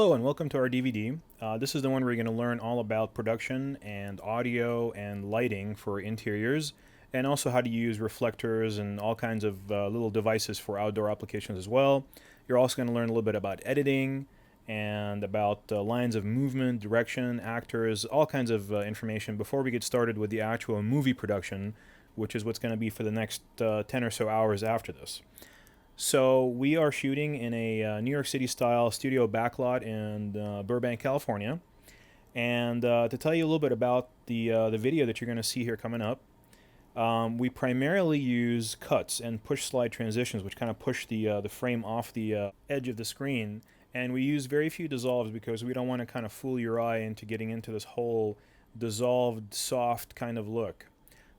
Hello and welcome to our DVD. This is the one where you're going to learn all about production and audio and lighting for interiors, and also how to use reflectors and all kinds of little devices for outdoor applications as well. You're also going to learn a little bit about editing and about lines of movement, direction, actors, all kinds of information before we get started with the actual movie production, which is what's going to be for the next 10 or so hours after this. So we are shooting in a New York City style studio backlot in Burbank, California. And to tell you a little bit about the video that you're going to see here coming up, we primarily use cuts and push slide transitions, which kind of push the frame off the edge of the screen. And we use very few dissolves because we don't want to kind of fool your eye into getting into this whole dissolved, soft kind of look.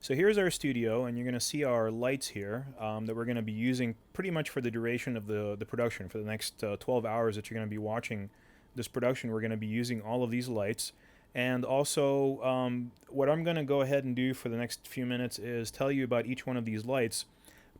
So here's our studio, and you're going to see our lights here that we're going to be using pretty much for the duration of the production. For the next 12 hours that you're going to be watching this production, we're going to be using all of these lights. And also, what I'm going to go ahead and do for the next few minutes is tell you about each one of these lights,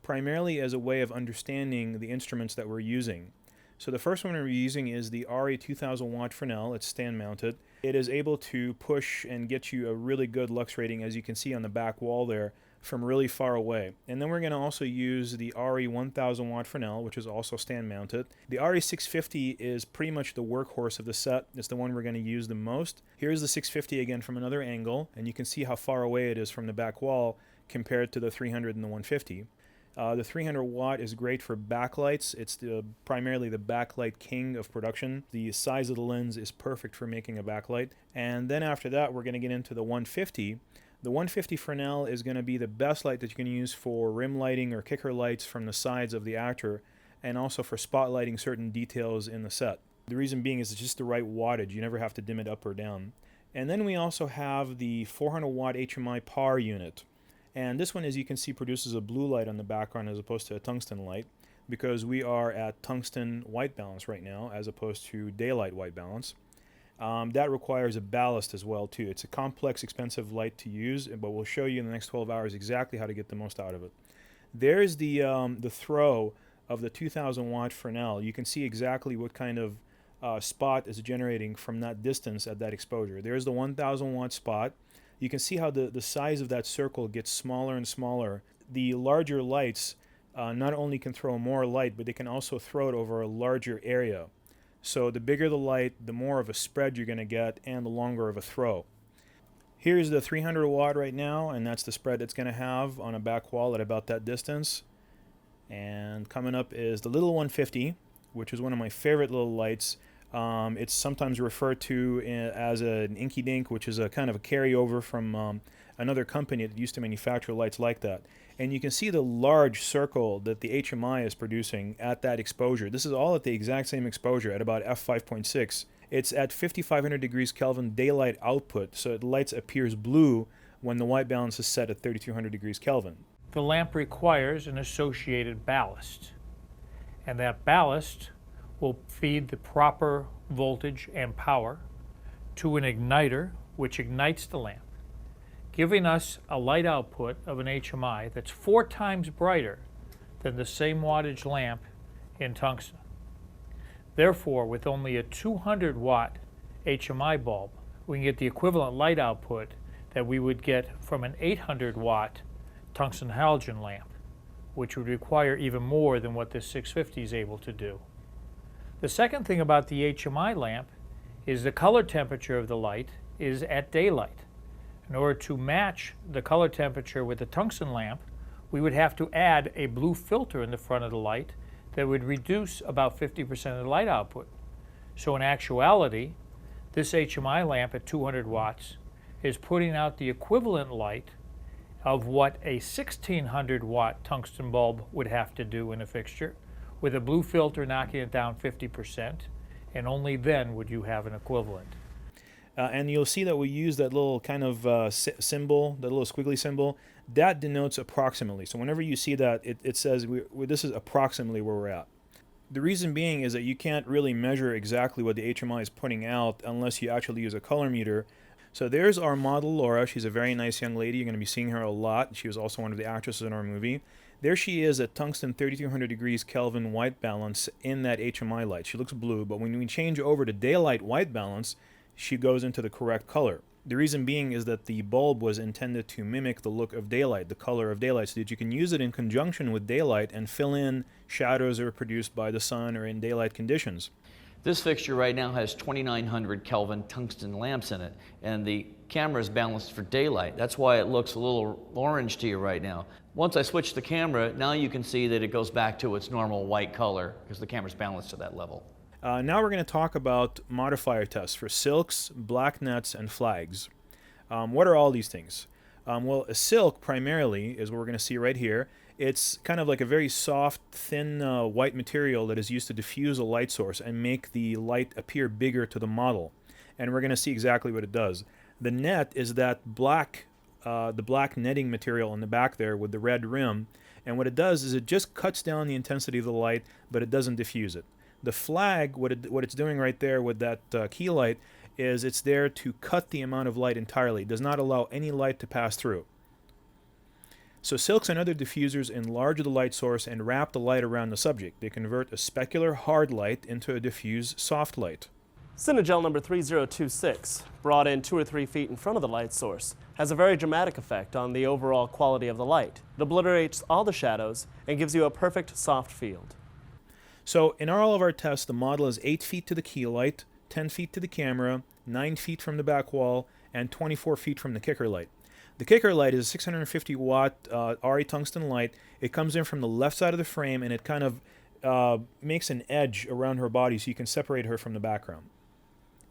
primarily as a way of understanding the instruments that we're using. So the first one we're using is the RE 2000 watt Fresnel. It's stand mounted. It is able to push and get you a really good lux rating, as you can see on the back wall there, from really far away. And then we're going to also use the RE 1000 watt Fresnel, which is also stand mounted. The RE 650 is pretty much the workhorse of the set. It's the one we're going to use the most. Here's the 650 again from another angle, and you can see how far away it is from the back wall compared to the 300 and the 150. The 300 watt is great for backlights. It's primarily the backlight king of production. The size of the lens is perfect for making a backlight. And then after that, we're going to get into the 150. The 150 Fresnel is going to be the best light that you can use for rim lighting or kicker lights from the sides of the actor, and also for spotlighting certain details in the set. The reason being is it's just the right wattage. You never have to dim it up or down. And then we also have the 400 watt HMI Par unit. And this one, as you can see, produces a blue light on the background as opposed to a tungsten light, because we are at tungsten white balance right now as opposed to daylight white balance. That requires a ballast as well too. It's a complex, expensive light to use, but we'll show you in the next 12 hours exactly how to get the most out of it. There's the throw of the 2000 watt Fresnel. You can see exactly what kind of spot is generating from that distance at that exposure. There's the 1000 watt spot. You can see how the size of that circle gets smaller and smaller. The larger lights not only can throw more light, but they can also throw it over a larger area. So the bigger the light, the more of a spread you're going to get, and the longer of a throw. Here's the 300 watt right now, and that's the spread it's going to have on a back wall at about that distance. And coming up is the little 150, which is one of my favorite little lights. It's sometimes referred to as an Inky Dink, which is a kind of a carryover from another company that used to manufacture lights like that. And you can see the large circle that the HMI is producing at that exposure. This is all at the exact same exposure at about f5.6. It's at 5500 degrees Kelvin daylight output, so the light appears blue when the white balance is set at 3200 degrees Kelvin. The lamp requires an associated ballast, and that ballast will feed the proper voltage and power to an igniter, which ignites the lamp, giving us a light output of an HMI that's 4 times brighter than the same wattage lamp in tungsten. Therefore, with only a 200 watt HMI bulb, we can get the equivalent light output that we would get from an 800 watt tungsten halogen lamp, which would require even more than what this 650 is able to do. The second thing about the HMI lamp is the color temperature of the light is at daylight. In order to match the color temperature with the tungsten lamp, we would have to add a blue filter in the front of the light that would reduce about 50% of the light output. So in actuality, this HMI lamp at 200 watts is putting out the equivalent light of what a 1600 watt tungsten bulb would have to do in a fixture, with a blue filter knocking it down 50%, and only then would you have an equivalent. And you'll see that we use that little kind of symbol, that little squiggly symbol. That denotes approximately. So whenever you see that, it says this is approximately where we're at. The reason being is that you can't really measure exactly what the HMI is putting out unless you actually use a color meter. So there's our model, Laura. She's a very nice young lady. You're going to be seeing her a lot. She was also one of the actresses in our movie. There she is at tungsten 3200 degrees Kelvin white balance in that HMI light. She looks blue, but when we change over to daylight white balance, she goes into the correct color. The reason being is that the bulb was intended to mimic the look of daylight, the color of daylight, so that you can use it in conjunction with daylight and fill in shadows that are produced by the sun or in daylight conditions. This fixture right now has 2900 Kelvin tungsten lamps in it, and the camera is balanced for daylight. That's why it looks a little orange to you right now. Once I switch the camera, now you can see that it goes back to its normal white color because the camera's balanced to that level. Now we're going to talk about modifier tests for silks, black nets, and flags. What are all these things? Well, a silk primarily is what we're going to see right here. It's kind of like a very soft, thin white material that is used to diffuse a light source and make the light appear bigger to the model. And we're going to see exactly what it does. The net is that the black netting material in the back there with the red rim. And what it does is it just cuts down the intensity of the light, but it doesn't diffuse it. The flag, what it's doing right there with that key light, is it's there to cut the amount of light entirely. It does not allow any light to pass through. So silks and other diffusers enlarge the light source and wrap the light around the subject. They convert a specular hard light into a diffuse soft light. Cinegel number 3026, brought in 2 or 3 feet in front of the light source, has a very dramatic effect on the overall quality of the light. It obliterates all the shadows and gives you a perfect soft field. So in all of our tests, the model is 8 feet to the key light, 10 feet to the camera, 9 feet from the back wall, and 24 feet from the kicker light. The kicker light is a 650 watt RE tungsten light. It comes in from the left side of the frame, and it kind of makes an edge around her body so you can separate her from the background.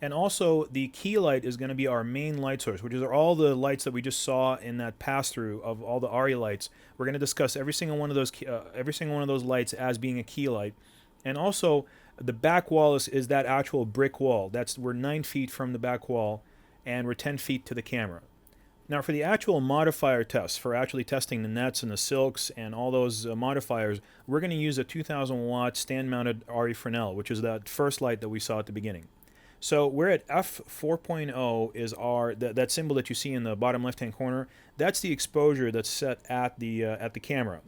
And also the key light is going to be our main light source, which is all the lights that we just saw in that pass-through of all the RE lights. We're going to discuss every single one of those lights as being a key light. And also the back wall is that actual brick wall. We're 9 feet from the back wall, and we're 10 feet to the camera. Now for the actual modifier tests, for actually testing the nets and the silks and all those modifiers, we're going to use a 2000 watt stand-mounted RE Fresnel, which is that first light that we saw at the beginning. So we're at f4.0 is that symbol that you see in the bottom left-hand corner. That's the exposure that's set at the camera.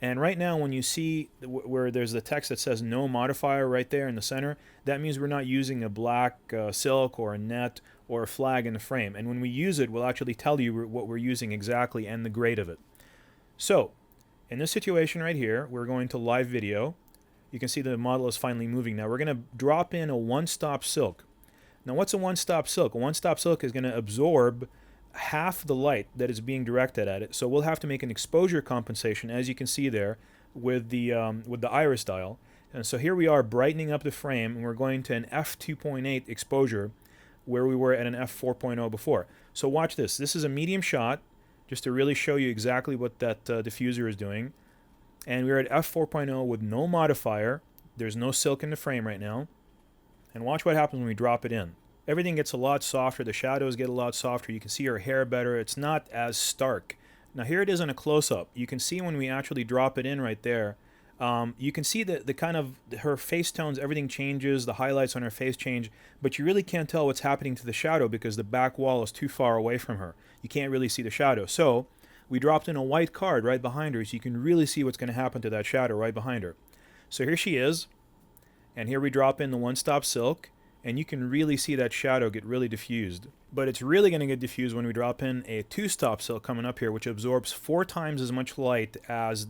And right now when you see where there's the text that says no modifier right there in the center, that means we're not using a black silk or a net or a flag in the frame. And when we use it, we'll actually tell you what we're using exactly and the grade of it. So in this situation right here, we're going to live video. You can see the model is finally moving now. We're going to drop in a one-stop silk. Now what's a one-stop silk? A one-stop silk is going to absorb half the light that is being directed at it. So we'll have to make an exposure compensation, as you can see there, with the iris dial. And so here we are brightening up the frame, and we're going to an f2.8 exposure where we were at an f4.0 before. So watch this. This is a medium shot, just to really show you exactly what that diffuser is doing. And we're at f4.0 with no modifier. There's no silk in the frame right now. And watch what happens when we drop it in. Everything gets a lot softer. The shadows get a lot softer. You can see her hair better. It's not as stark. Now here it is in a close-up. You can see when we actually drop it in right there, you can see the kind of her face tones, everything changes, the highlights on her face change, but you really can't tell what's happening to the shadow because the back wall is too far away from her. You can't really see the shadow. So we dropped in a white card right behind her so you can really see what's going to happen to that shadow right behind her. So here she is, and here we drop in the one-stop silk, and you can really see that shadow get really diffused. But it's really going to get diffused when we drop in a two-stop silk coming up here, which absorbs 4 times as much light as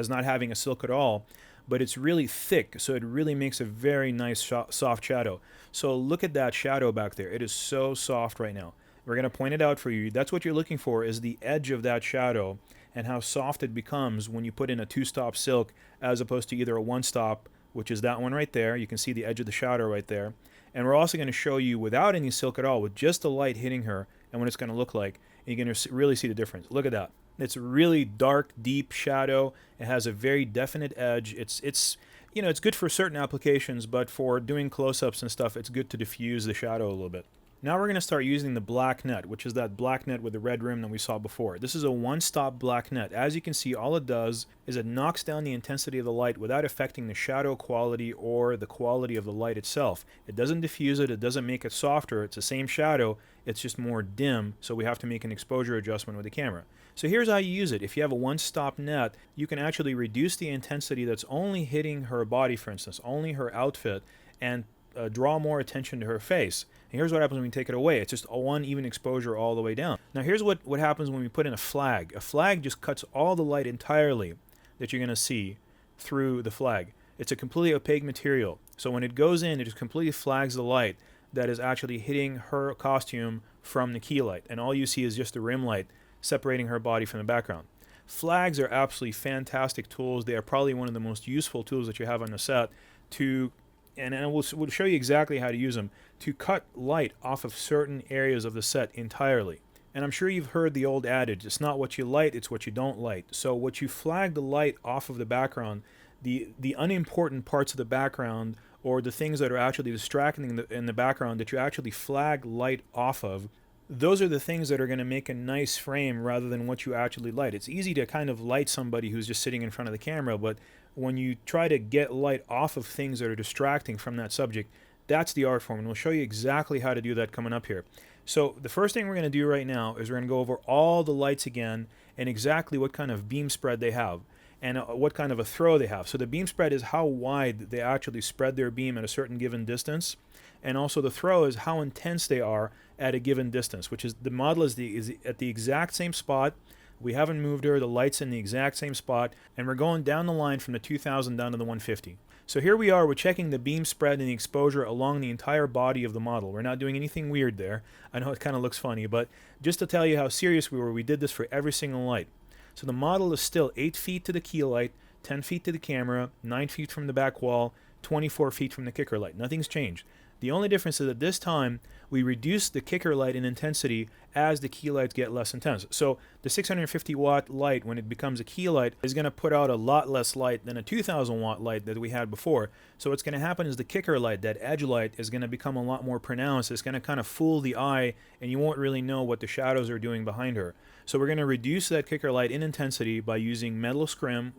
not having a silk at all, but it's really thick, so it really makes a very nice soft shadow. So look at that shadow back there. It is so soft right now. We're going to point it out for you. That's what you're looking for, is the edge of that shadow and how soft it becomes when you put in a two-stop silk as opposed to either a one-stop, which is that one right there. You can see the edge of the shadow right there. And we're also going to show you without any silk at all, with just the light hitting her, and what it's going to look like. And you're going to really see the difference. Look at that. It's a really dark, deep shadow. It has a very definite edge. It's you know, it's good for certain applications, but for doing close-ups and stuff, it's good to diffuse the shadow a little bit. Now we're going to start using the black net, which is that black net with the red rim that we saw before. This is a one-stop black net. As you can see, all it does is it knocks down the intensity of the light without affecting the shadow quality or the quality of the light itself. It doesn't diffuse it, it doesn't make it softer, it's the same shadow, it's just more dim, so we have to make an exposure adjustment with the camera. So here's how you use it. If you have a one-stop net, you can actually reduce the intensity that's only hitting her body, for instance, only her outfit, and draw more attention to her face. And here's what happens when we take it away. It's just a one even exposure all the way down. Now here's what happens when we put in a flag. A flag just cuts all the light entirely that you're going to see through the flag. It's a completely opaque material. So when it goes in, it just completely flags the light that is actually hitting her costume from the key light. And all you see is just the rim light separating her body from the background. Flags are absolutely fantastic tools. They are probably one of the most useful tools that you have on the set to, and we'll show you exactly how to use them, to cut light off of certain areas of the set entirely. And I'm sure you've heard the old adage, it's not what you light, it's what you don't light. So what you flag the light off of the background, the unimportant parts of the background, or the things that are actually distracting in the background that you actually flag light off of, those are the things that are going to make a nice frame rather than what you actually light. It's easy to kind of light somebody who's just sitting in front of the camera, but when you try to get light off of things that are distracting from that subject, that's the art form, and we'll show you exactly how to do that coming up here. So the first thing we're going to do right now is we're going to go over all the lights again and exactly what kind of beam spread they have and what kind of a throw they have. So the beam spread is how wide they actually spread their beam at a certain given distance, and also the throw is how intense they are at a given distance, which is the model is at the exact same spot. We haven't moved her, the light's in the exact same spot, and we're going down the line from the 2000 down to the 150. So here we are, we're checking the beam spread and the exposure along the entire body of the model. We're not doing anything weird there. I know it kind of looks funny, but just to tell you how serious we were, we did this for every single light. So the model is still 8 feet to the key light, 10 feet to the camera, 9 feet from the back wall, 24 feet from the kicker light. Nothing's changed. The only difference is that this time we reduce the kicker light in intensity as the key lights get less intense. So the 650 watt light, when it becomes a key light, is going to put out a lot less light than a 2000 watt light that we had before. So what's going to happen is the kicker light, that edge light, is going to become a lot more pronounced. It's going to kind of fool the eye and you won't really know what the shadows are doing behind her. So we're going to reduce that kicker light in intensity by using metal scrim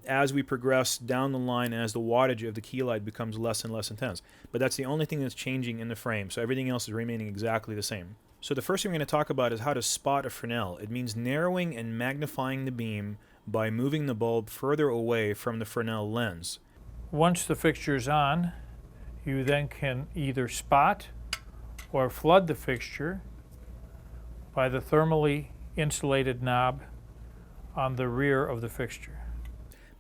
as we progress down the line, as the wattage of the key light becomes less and less intense. But that's the only thing that's changing in the frame, so everything else is remaining exactly the same. So the first thing we're going to talk about is how to spot a Fresnel. It means narrowing and magnifying the beam by moving the bulb further away from the Fresnel lens. Once the fixture is on, you then can either spot or flood the fixture by the thermally insulated knob on the rear of the fixture.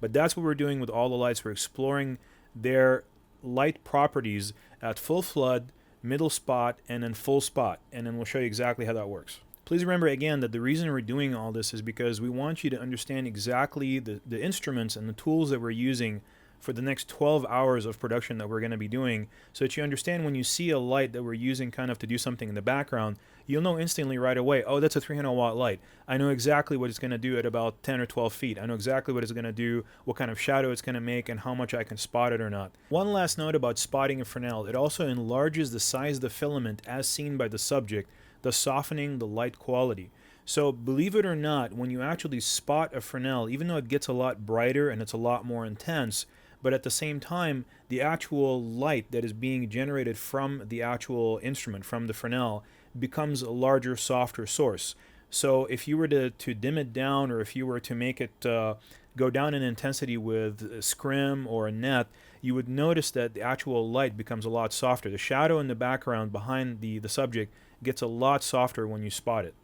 But that's what we're doing with all the lights. We're exploring their light properties at full flood, middle spot, and then full spot. And then we'll show you exactly how that works. Please remember again that the reason we're doing all this is because we want you to understand exactly the instruments and the tools that we're using for the next 12 hours of production that we're going to be doing, so that you understand when you see a light that we're using kind of to do something in the background, you'll know instantly right away, oh, that's a 300 watt light. I know exactly what it's going to do at about 10 or 12 feet. I know exactly what it's going to do, what kind of shadow it's going to make, and how much I can spot it or not. One last note about spotting a Fresnel: it also enlarges the size of the filament as seen by the subject, thus softening the light quality. So believe it or not, when you actually spot a Fresnel, even though it gets a lot brighter and it's a lot more intense, but at the same time, the actual light that is being generated from the actual instrument, from the Fresnel, becomes a larger, softer source. So if you were to dim it down, or if you were to make it go down in intensity with a scrim or a net, you would notice that the actual light becomes a lot softer. The shadow in the background behind the subject gets a lot softer when you spot it.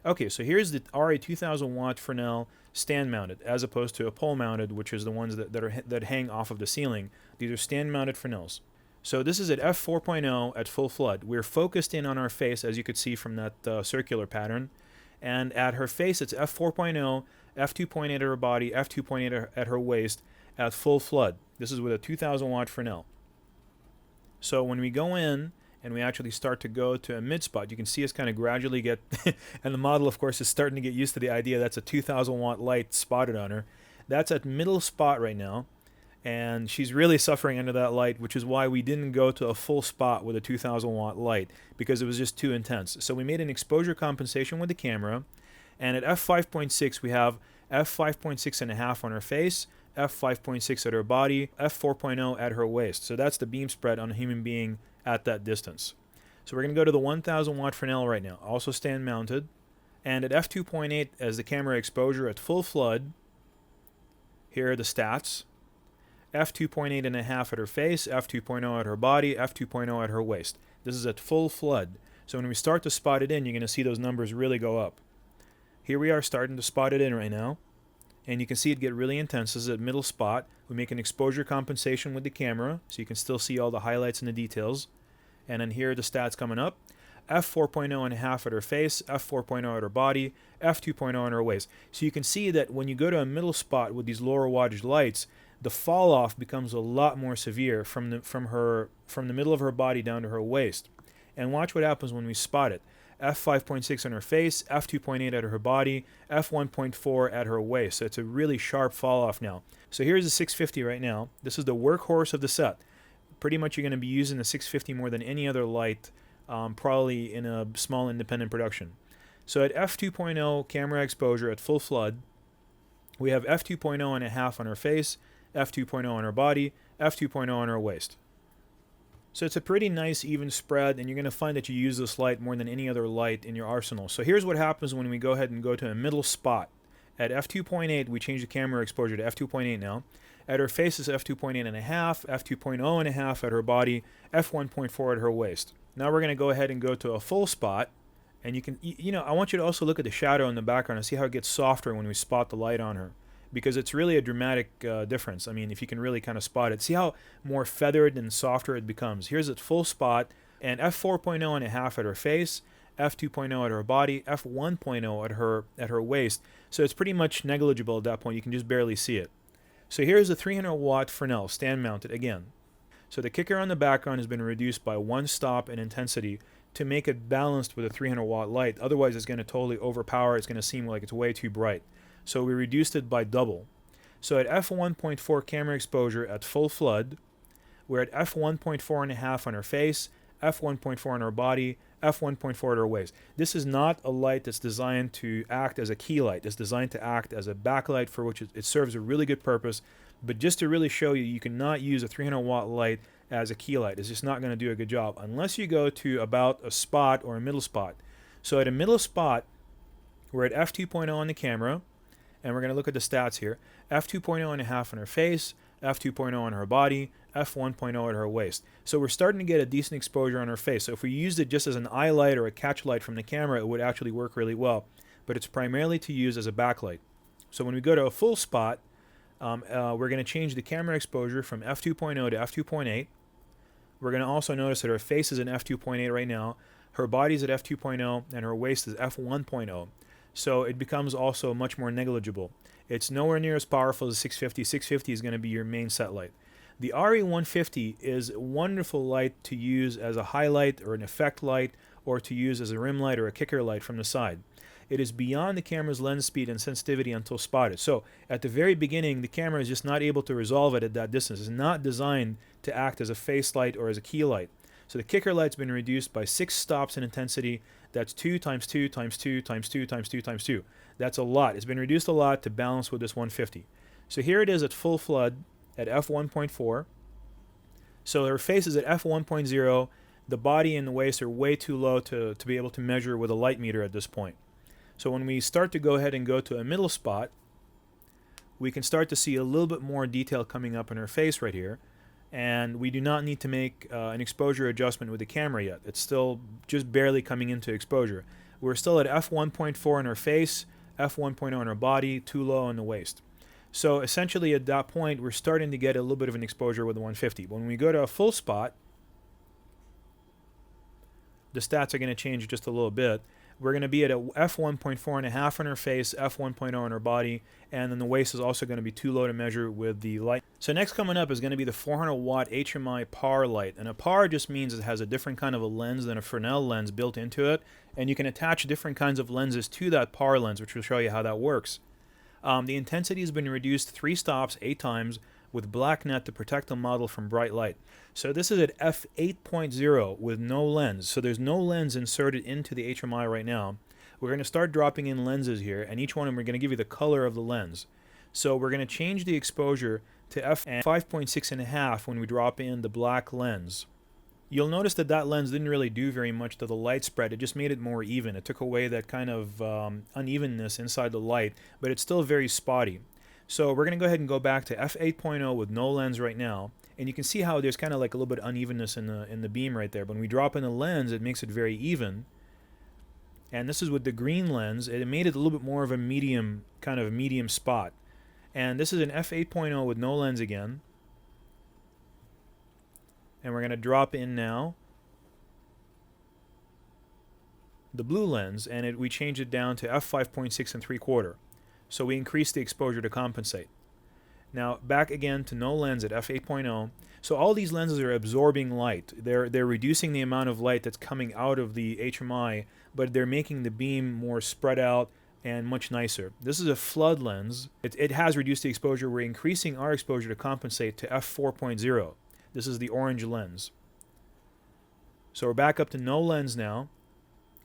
Okay, so here's the RA 2000 watt Fresnel stand mounted, as opposed to a pole mounted, which is the ones that hang off of the ceiling. These are stand mounted Fresnels. So this is at f4.0 at full flood. We're focused in on our face, as you could see from that circular pattern. And at her face, it's f4.0, f2.8 at her body, f2.8 at her waist at full flood. This is with a 2000 watt Fresnel. So when we go in and we actually start to go to a mid spot, you can see us kind of gradually get, and the model of course is starting to get used to the idea that's a 2000 watt light spotted on her. That's at middle spot right now. and she's really suffering under that light, which is why we didn't go to a full spot with a 2000 watt light, because it was just too intense. So we made an exposure compensation with the camera, and at f5.6 we have f5.6 and a half on her face, f5.6 at her body, f4.0 at her waist. So that's the beam spread on a human being at that distance. So we're going to go to the 1000 watt Fresnel right now, also stand mounted, and at f2.8 as the camera exposure at full flood, here are the stats. f2.8 and a half at her face, f2.0 at her body, f2.0 at her waist. This is at full flood. So when we start to spot it in, you're going to see those numbers really go up. Here we are starting to spot it in right now, and you can see it get really intense. This is at middle spot. We make an exposure compensation with the camera, so you can still see all the highlights and the details. And then here are the stats coming up. f4.0 and a half at her face, f4.0 at her body, f2.0 on her waist. So you can see that when you go to a middle spot with these lower wattage lights, the fall off becomes a lot more severe from the middle of her body down to her waist. And watch what happens when we spot it. f5.6 on her face, f2.8 at her body, f1.4 at her waist. So it's a really sharp fall off now. So here's the 650 right now. This is the workhorse of the set. Pretty much you're going to be using the 650 more than any other light, probably in a small independent production. So at f2.0 camera exposure at full flood, we have f2.0 and a half on her face, f2.0 on her body, f2.0 on her waist. So it's a pretty nice even spread, and you're going to find that you use this light more than any other light in your arsenal. So here's what happens when we go ahead and go to a middle spot. At f2.8, we change the camera exposure to f2.8 now. At her face is f2.8 and a half, f2.0 and a half at her body, f1.4 at her waist. Now we're going to go ahead and go to a full spot, and I want you to also look at the shadow in the background and see how it gets softer when we spot the light on her, because it's really a dramatic difference. I mean, if you can really kind of spot it, see how more feathered and softer it becomes. Here's its full spot, and f4.0 and a half at her face, f2.0 at her body, f1.0 at her waist. So it's pretty much negligible at that point. You can just barely see it. So here's the 300 watt Fresnel stand mounted again. So the kicker on the background has been reduced by 1 stop in intensity to make it balanced with a 300 watt light. Otherwise it's going to totally overpower. It's going to seem like it's way too bright. So we reduced it by double. So at f1.4 camera exposure at full flood, we're at f1.4 and a half on her face, f1.4 on her body, f1.4 at her waist. This is not a light that's designed to act as a key light. It's designed to act as a backlight, for which it serves a really good purpose. But just to really show you, you cannot use a 300 watt light as a key light. It's just not going to do a good job unless you go to about a spot or a middle spot. So at a middle spot, we're at f2.0 on the camera, and we're going to look at the stats here. f2.0 and a half on her face, f2.0 on her body, f1.0 at her waist. So we're starting to get a decent exposure on her face. So if we used it just as an eye light or a catch light from the camera, it would actually work really well. But it's primarily to use as a backlight. So when we go to a full spot, we're going to change the camera exposure from f2.0 to f2.8. We're going to also notice that her face is in f2.8 right now, her body's at f2.0, and her waist is f1.0. So it becomes also much more negligible. It's nowhere near as powerful as 650. 650 is going to be your main set light. The RE150 is a wonderful light to use as a highlight or an effect light, or to use as a rim light or a kicker light from the side. It is beyond the camera's lens speed and sensitivity until spotted. So at the very beginning, the camera is just not able to resolve it at that distance. It's not designed to act as a face light or as a key light. So the kicker light's been reduced by 6 stops in intensity. That's 2 times 2 times 2 times 2 times 2 times 2. That's a lot. It's been reduced a lot to balance with this 150. So here it is at full flood at f1.4. So her face is at f1.0. The body and the waist are way too low to be able to measure with a light meter at this point. So when we start to go ahead and go to a middle spot, we can start to see a little bit more detail coming up in her face right here. And we do not need to make an exposure adjustment with the camera yet. It's still just barely coming into exposure. We're still at f1.4 in her face, f1.0 in her body, too low on the waist. So essentially at that point, we're starting to get a little bit of an exposure with the 150. When we go to a full spot, the stats are going to change just a little bit. We're going to be at a f1.4 and a half on her face, f1.0 on her body, and then the waist is also going to be too low to measure with the light. So next coming up is going to be the 400 watt HMI Par light. And a Par just means it has a different kind of a lens than a Fresnel lens built into it, and you can attach different kinds of lenses to that Par lens, which will show you how that works. The intensity has been reduced 3 stops, 8 times, with black net to protect the model from bright light. So this is at f8.0 with no lens. So there's no lens inserted into the HMI right now. We're going to start dropping in lenses here, and each one of them we're going to give you the color of the lens. So we're going to change the exposure to f5.6.5 when we drop in the black lens. You'll notice that that lens didn't really do very much to the light spread. It just made it more even. It took away that kind of unevenness inside the light, but it's still very spotty. So we're going to go ahead and go back to f8.0 with no lens right now, and you can see how there's kind of like a little bit of unevenness in the beam right there. When we drop in the lens, it makes it very even. And this is with the green lens. It made it a little bit more of a medium, kind of medium spot. And this is an f8.0 with no lens again. And we're going to drop in now the blue lens, and we changed it down to f5.6 3/4. So we increased the exposure to compensate. Now back again to no lens at f8.0. So all these lenses are absorbing light. They're reducing the amount of light that's coming out of the HMI, but they're making the beam more spread out and much nicer. This is a flood lens. It has reduced the exposure. We're increasing our exposure to compensate to f4.0. This is the orange lens. So we're back up to no lens now,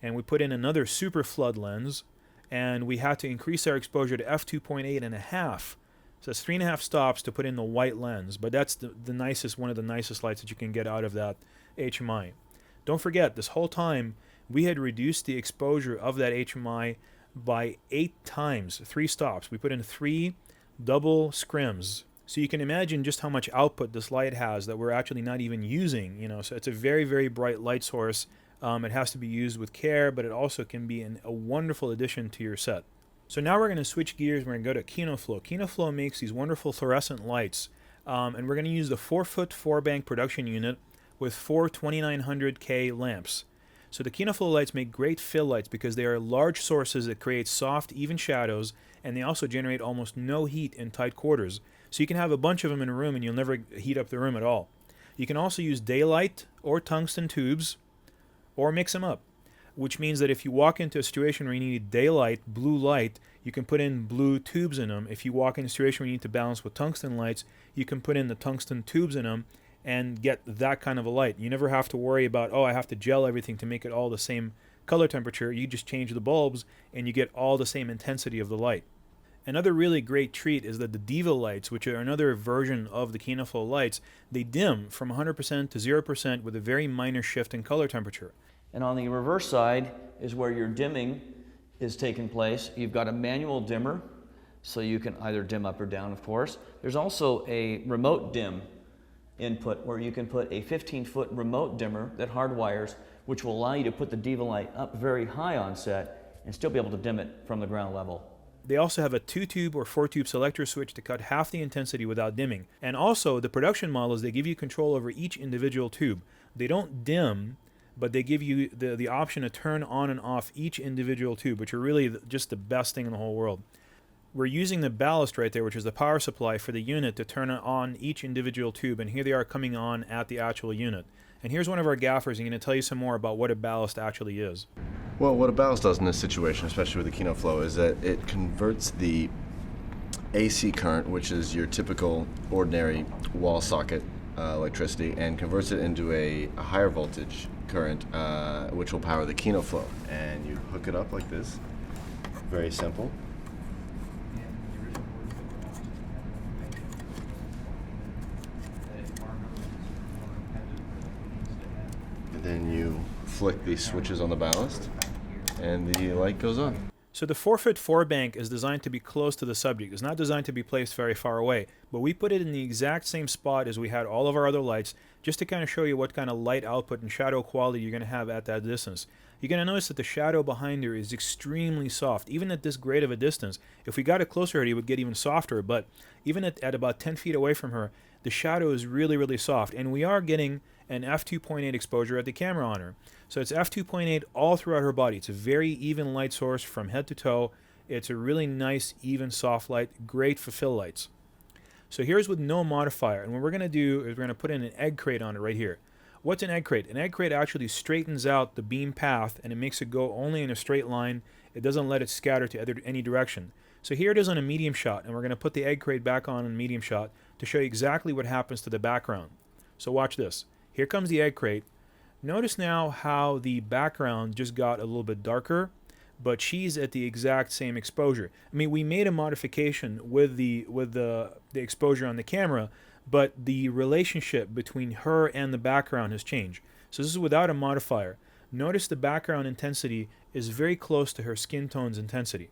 and we put in another super flood lens, and we had to increase our exposure to f2.8.5. So it's 3.5 stops to put in the white lens, but that's the nicest, one of the nicest lights that you can get out of that HMI. Don't forget, this whole time we had reduced the exposure of that HMI by 8 times, 3 stops. We put in 3 double scrims. So you can imagine just how much output this light has that we're actually not even using, you know. So it's a very, very bright light source. It has to be used with care, but it also can be a wonderful addition to your set. So now we're going to switch gears. We're going to go to KinoFlow. KinoFlow makes these wonderful fluorescent lights, and we're going to use the 4-foot 4-bank production unit with 4 2900K lamps. So the KinoFlow lights make great fill lights because they are large sources that create soft, even shadows, and they also generate almost no heat in tight quarters. So you can have a bunch of them in a room and you'll never heat up the room at all. You can also use daylight or tungsten tubes or mix them up, which means that if you walk into a situation where you need daylight, blue light, you can put in blue tubes in them. If you walk in a situation where you need to balance with tungsten lights, you can put in the tungsten tubes in them and get that kind of a light. You never have to worry about, oh, I have to gel everything to make it all the same color temperature. You just change the bulbs and you get all the same intensity of the light. Another really great treat is that the Diva lights, which are another version of the KinoFlow lights, they dim from 100% to 0% with a very minor shift in color temperature. And on the reverse side is where your dimming is taking place. You've got a manual dimmer, so you can either dim up or down, of course. There's also a remote dim input where you can put a 15-foot remote dimmer that hardwires, which will allow you to put the Diva light up very high on set and still be able to dim it from the ground level. They also have a 2-tube or 4-tube selector switch to cut half the intensity without dimming. And also, the production models, they give you control over each individual tube. They don't dim, but they give you the option to turn on and off each individual tube, which are really just the best thing in the whole world. We're using the ballast right there, which is the power supply for the unit, to turn on each individual tube, and here they are coming on at the actual unit. And here's one of our gaffers, and he's going to tell you some more about what a ballast actually is. Well, what a ballast does in this situation, especially with the KinoFlow, is that it converts the AC current, which is your typical ordinary wall socket electricity, and converts it into a higher voltage current, which will power the KinoFlow. And you hook it up like this. Very simple. And then you flick these switches on the ballast, and the light goes on. So the 4-foot 4-bank is designed to be close to the subject. It's not designed to be placed very far away, but we put it in the exact same spot as we had all of our other lights, just to kind of show you what kind of light output and shadow quality you're going to have at that distance. You're going to notice that the shadow behind her is extremely soft, even at this great of a distance. If we got it closer, it would get even softer, but even at about 10 feet away from her, the shadow is really, really soft, and we are getting an f2.8 exposure at the camera on her. So it's f2.8 all throughout her body. It's a very even light source from head to toe. It's a really nice, even, soft light, great for fill lights. So here's with no modifier, and what we're going to do is we're going to put in an egg crate on it right here. What's an egg crate? An egg crate actually straightens out the beam path, and it makes it go only in a straight line. It doesn't let it scatter to any direction. So here it is on a medium shot, and we're going to put the egg crate back on in medium shot. to show you exactly what happens to the background. So watch this. Here comes the egg crate. Notice now how the background just got a little bit darker, but she's at the exact same exposure. I mean, we made a modification with the exposure on the camera, but the relationship between her and the background has changed. So this is without a modifier. Notice the background intensity is very close to her skin tone's intensity.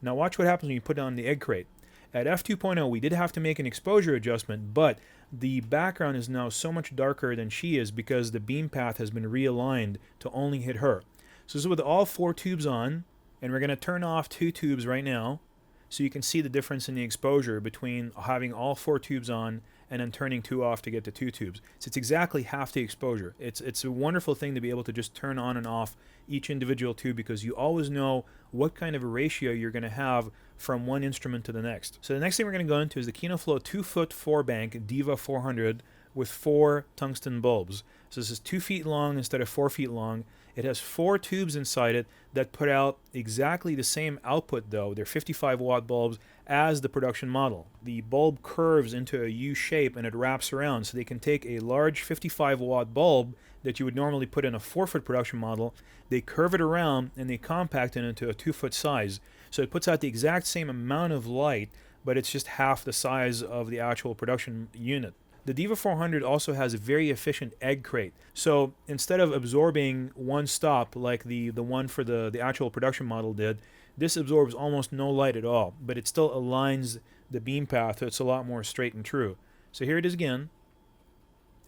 Now watch what happens when you put it on the egg crate. At f2.0 we did have to make an exposure adjustment, but the background is now so much darker than she is because the beam path has been realigned to only hit her. So this is with all 4 tubes on, and we're going to turn off 2 tubes right now so you can see the difference in the exposure between having all 4 tubes on and then turning 2 off to get to 2 tubes. So it's exactly half the exposure. It's a wonderful thing to be able to just turn on and off each individual tube because you always know what kind of a ratio you're going to have from one instrument to the next. So the next thing we're going to go into is the KinoFlow 2-foot 4-bank Diva 400 with 4 tungsten bulbs. So this is 2 feet long instead of 4 feet long. It has 4 tubes inside it that put out exactly the same output though. They're 55-watt bulbs as the production model. The bulb curves into a U shape and it wraps around, so they can take a large 55-watt bulb that you would normally put in a 4-foot production model, they curve it around and they compact it into a 2-foot size. So it puts out the exact same amount of light, but it's just half the size of the actual production unit. The Diva 400 also has a very efficient egg crate. So instead of absorbing one stop like the one for the actual production model did, this absorbs almost no light at all, but it still aligns the beam path so it's a lot more straight and true. So here it is again,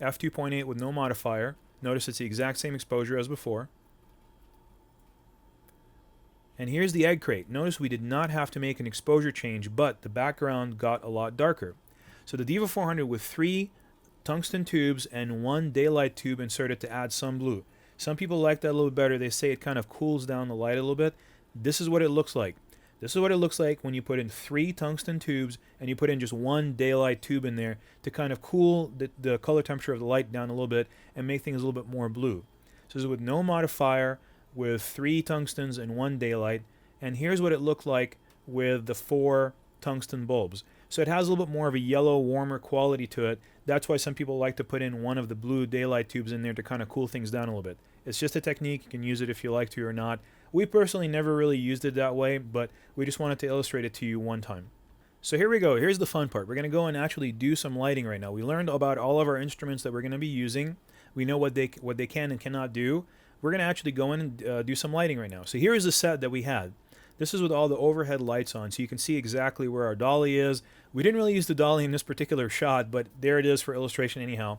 f2.8 with no modifier. Notice it's the exact same exposure as before. And here's the egg crate. Notice we did not have to make an exposure change, but the background got a lot darker. So the Diva 400 with 3 tungsten tubes and 1 daylight tube inserted to add some blue. Some people like that a little bit better. They say it kind of cools down the light a little bit. This is what it looks like. This is what it looks like when you put in 3 tungsten tubes and you put in just 1 daylight tube in there to kind of cool the color temperature of the light down a little bit and make things a little bit more blue. So this is with no modifier, with 3 tungstens and 1 daylight. And here's what it looked like with the 4 tungsten bulbs. So it has a little bit more of a yellow, warmer quality to it. That's why some people like to put in one of the blue daylight tubes in there to kind of cool things down a little bit. It's just a technique. You can use it if you like to or not. We personally never really used it that way, but we just wanted to illustrate it to you one time. So here we go. Here's the fun part. We're going to go and actually do some lighting right now. We learned about all of our instruments that we're going to be using. We know what they can and cannot do. We're going to actually go in and do some lighting right now. So here is the set that we had. This is with all the overhead lights on, so you can see exactly where our dolly is. We didn't really use the dolly in this particular shot, but there it is for illustration anyhow.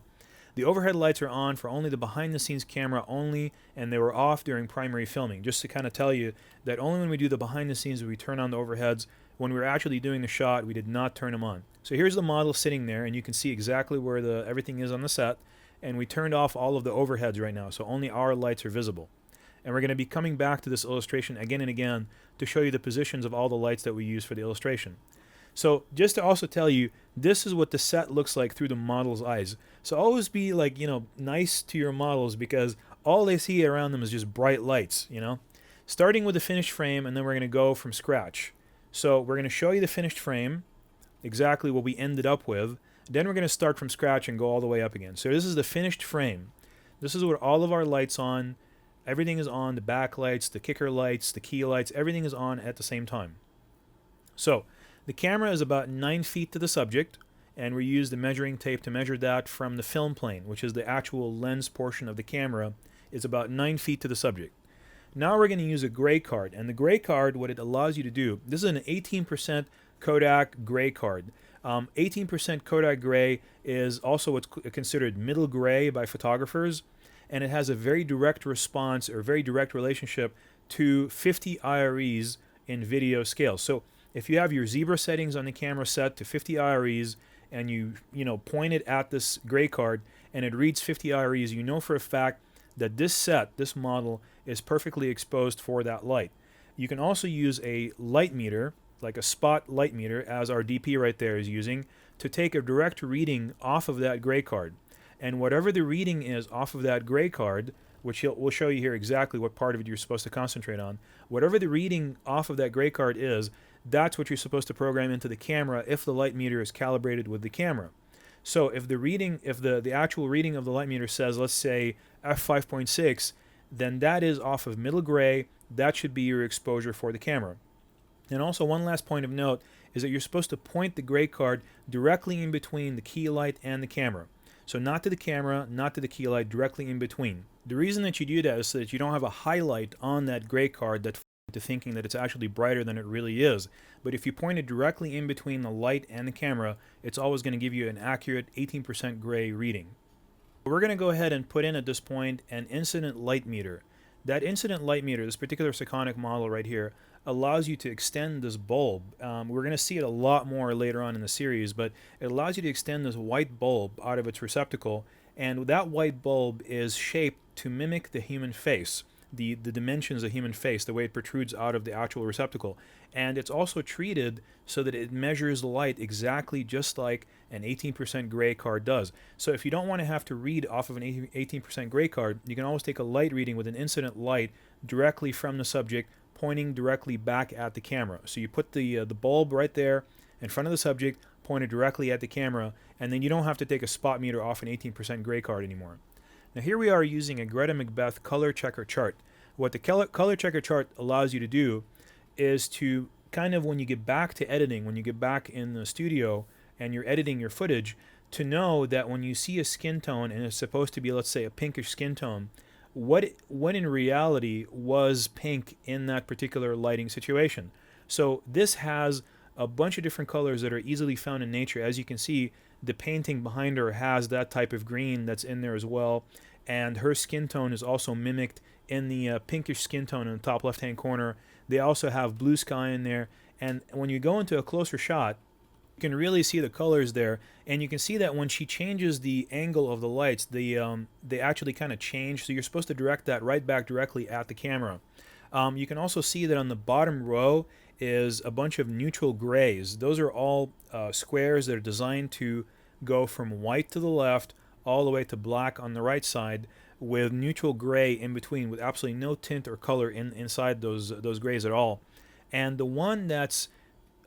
The overhead lights are on for only the behind-the-scenes camera only, and they were off during primary filming, just to kind of tell you that only when we do the behind-the-scenes do we turn on the overheads. When we were actually doing the shot, we did not turn them on. So here's the model sitting there, and you can see exactly where everything is on the set, and we turned off all of the overheads right now, so only our lights are visible. And we're going to be coming back to this illustration again and again to show you the positions of all the lights that we use for the illustration. So just to also tell you, this is what the set looks like through the model's eyes. So always be like, nice to your models because all they see around them is just bright lights, Starting with the finished frame, and then we're going to go from scratch. So we're going to show you the finished frame, exactly what we ended up with. Then we're going to start from scratch and go all the way up again. So this is the finished frame. This is with all of our lights on. Everything is on, the back lights, the kicker lights, the key lights, everything is on at the same time. So the camera is about 9 feet to the subject, and we use the measuring tape to measure that from the film plane, which is the actual lens portion of the camera, is about 9 feet to the subject. Now we're going to use a gray card, and the gray card, what it allows you to do, this is an 18% Kodak gray card. 18% Kodak gray is also what's considered middle gray by photographers, and it has a very direct response or very direct relationship to 50 IREs in video scale. So if you have your zebra settings on the camera set to 50 IREs and you point it at this gray card and it reads 50 IREs, you know for a fact that this model is perfectly exposed for that light. You can also use a light meter, like a spot light meter, as our DP right there is using, to take a direct reading off of that gray card. And whatever the reading is off of that gray card, which we'll show you here exactly what part of it you're supposed to concentrate on. Whatever the reading off of that gray card is, that's what you're supposed to program into the camera if the light meter is calibrated with the camera. So if the actual reading of the light meter says, let's say f5.6, then that is off of middle gray. That should be your exposure for the camera. And also, one last point of note is that you're supposed to point the gray card directly in between the key light and the camera. So not to the camera, not to the key light, directly in between. The reason that you do that is so that you don't have a highlight on that gray card that into thinking that it's actually brighter than it really is. But if you point it directly in between the light and the camera, it's always going to give you an accurate 18% gray reading. We're going to go ahead and put in at this point an incident light meter. That incident light meter, this particular Sekonic model right here, allows you to extend this bulb. We're going to see it a lot more later on in the series, but it allows you to extend this white bulb out of its receptacle, and that white bulb is shaped to mimic the human face, the dimensions of human face, the way it protrudes out of the actual receptacle. And it's also treated so that it measures the light exactly just like an 18% gray card does. So if you don't want to have to read off of an 18% gray card, you can always take a light reading with an incident light directly from the subject, pointing directly back at the camera. So you put the bulb right there in front of the subject, pointed directly at the camera, and then you don't have to take a spot meter off an 18% gray card anymore. Now here we are using a Greta Macbeth color checker chart. What the color checker chart allows you to do is to kind of, when you get back to editing, when you get back in the studio and you're editing your footage, to know that when you see a skin tone and it's supposed to be, let's say, a pinkish skin tone, what in reality was pink in that particular lighting situation. So this has a bunch of different colors that are easily found in nature. As you can see, the painting behind her has that type of green that's in there as well, and her skin tone is also mimicked in the pinkish skin tone in the top left hand corner. They also have blue sky in there, and when you go into a closer shot, you can really see the colors there, and you can see that when she changes the angle of the lights, they actually kind of change, so you're supposed to direct that right back directly at the camera. You can also see that on the bottom row is a bunch of neutral grays. Those are all squares that are designed to go from white to the left all the way to black on the right side, with neutral gray in between, with absolutely no tint or color inside those grays at all. And the one that's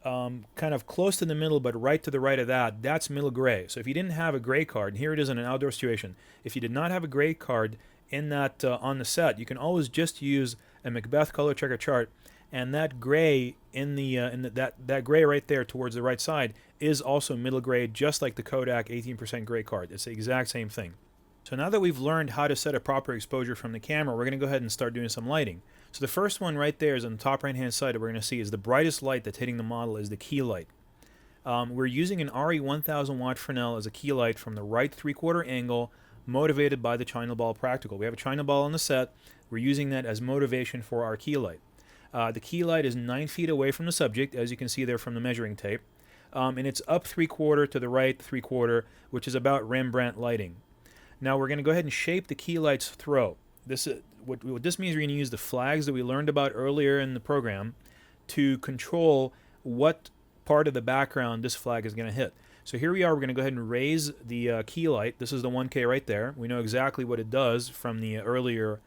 kind of close to the middle but right to the right of that, that's middle gray. So if you didn't have a gray card, and here it is in an outdoor situation, if you did not have a gray card in that on the set, you can always just use a Macbeth color checker chart, and that gray that gray right there towards the right side is also middle gray, just like the Kodak 18% gray card. It's the exact same thing. So now that we've learned how to set a proper exposure from the camera, we're going to go ahead and start doing some lighting. So the first one right there is on the top right hand side that we're going to see is the brightest light that's hitting the model is the key light. We're using an RE 1000 watt Fresnel as a key light from the right 3/4 angle, motivated by the China ball practical. We have a China ball on the set. We're using that as motivation for our key light. The key light is 9 feet away from the subject, as you can see there from the measuring tape, and it's up 3/4 to the right 3/4, which is about Rembrandt lighting. Now we're going to go ahead and shape the key light's throw. What this means, we're going to use the flags that we learned about earlier in the program to control what part of the background this flag is going to hit. So here we are, we're going to go ahead and raise the key light. This is the 1K right there. We know exactly what it does from the earlier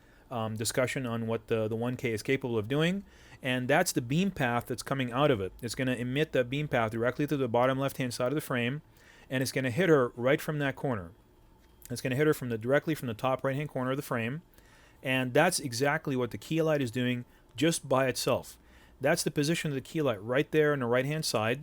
discussion on what the 1K is capable of doing, and that's the beam path that's coming out of it. It's going to emit that beam path directly to the bottom left hand side of the frame, and it's going to hit her right from that corner. It's going to hit her directly from the top right hand corner of the frame, and that's exactly what the key light is doing just by itself. That's the position of the key light right there on the right hand side,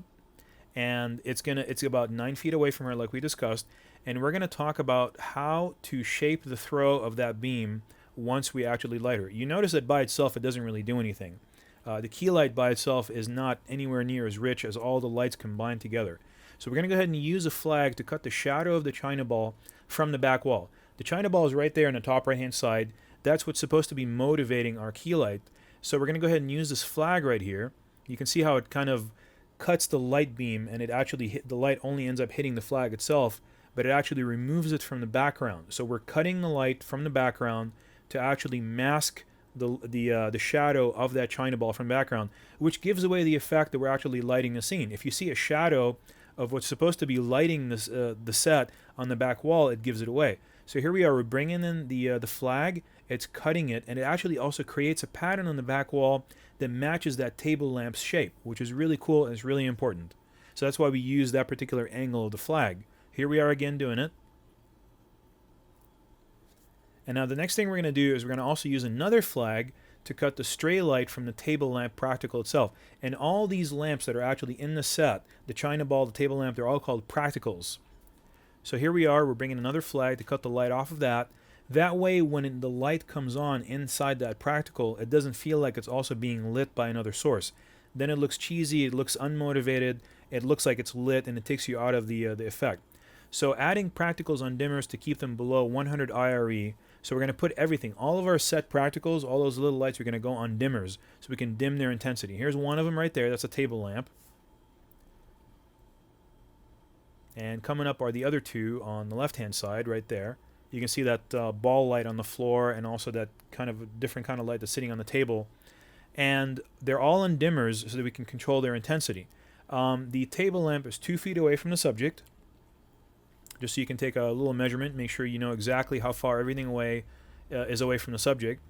and it's about 9 feet away from her like we discussed, and we're going to talk about how to shape the throw of that beam once we actually light her. You notice that by itself it doesn't really do anything. The key light by itself is not anywhere near as rich as all the lights combined together. So we're going to go ahead and use a flag to cut the shadow of the China ball from the back wall. The China ball is right there on the top right hand side. That's what's supposed to be motivating our key light. So we're going to go ahead and use this flag right here. You can see how it kind of cuts the light beam, and it actually the light only ends up hitting the flag itself, but it actually removes it from the background. So we're cutting the light from the background to actually mask the shadow of that China ball from the background, which gives away the effect that we're actually lighting the scene. If you see a shadow of what's supposed to be lighting the set on the back wall, it gives it away. So here we are, we're bringing in the flag, it's cutting it, and it actually also creates a pattern on the back wall that matches that table lamp's shape, which is really cool and it's really important. So that's why we use that particular angle of the flag. Here we are again doing it. And now the next thing we're going to do is we're going to also use another flag to cut the stray light from the table lamp practical itself. And all these lamps that are actually in the set, the China ball, the table lamp, they're all called practicals. So here we are, we're bringing another flag to cut the light off of that. That way when the light comes on inside that practical, it doesn't feel like it's also being lit by another source. Then it looks cheesy, it looks unmotivated, it looks like it's lit, and it takes you out of the effect. So adding practicals on dimmers to keep them below 100 IRE. So we're going to put everything, all of our set practicals, all those little lights are going to go on dimmers so we can dim their intensity. Here's one of them right there, that's a table lamp. And coming up are the other two on the left-hand side right there. You can see that ball light on the floor and also that kind of different kind of light that's sitting on the table. And they're all on dimmers so that we can control their intensity. The table lamp is 2 feet away from the subject, just so you can take a little measurement, make sure you know exactly how far everything is away from the subject.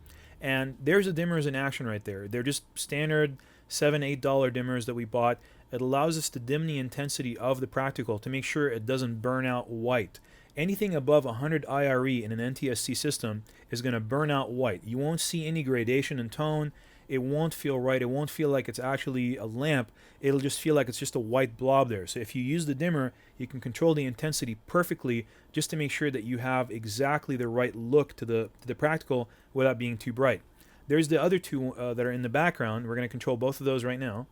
And there's the dimmers in action right there. They're just standard $7, $8 dimmers that we bought. It allows us to dim the intensity of the practical to make sure it doesn't burn out white. Anything above 100 IRE in an NTSC system is going to burn out white. You won't see any gradation in tone. It won't feel right. It won't feel like it's actually a lamp. It'll just feel like it's just a white blob there. So if you use the dimmer, you can control the intensity perfectly just to make sure that you have exactly the right look to the practical without being too bright. There's the other two that are in the background. We're going to control both of those right now.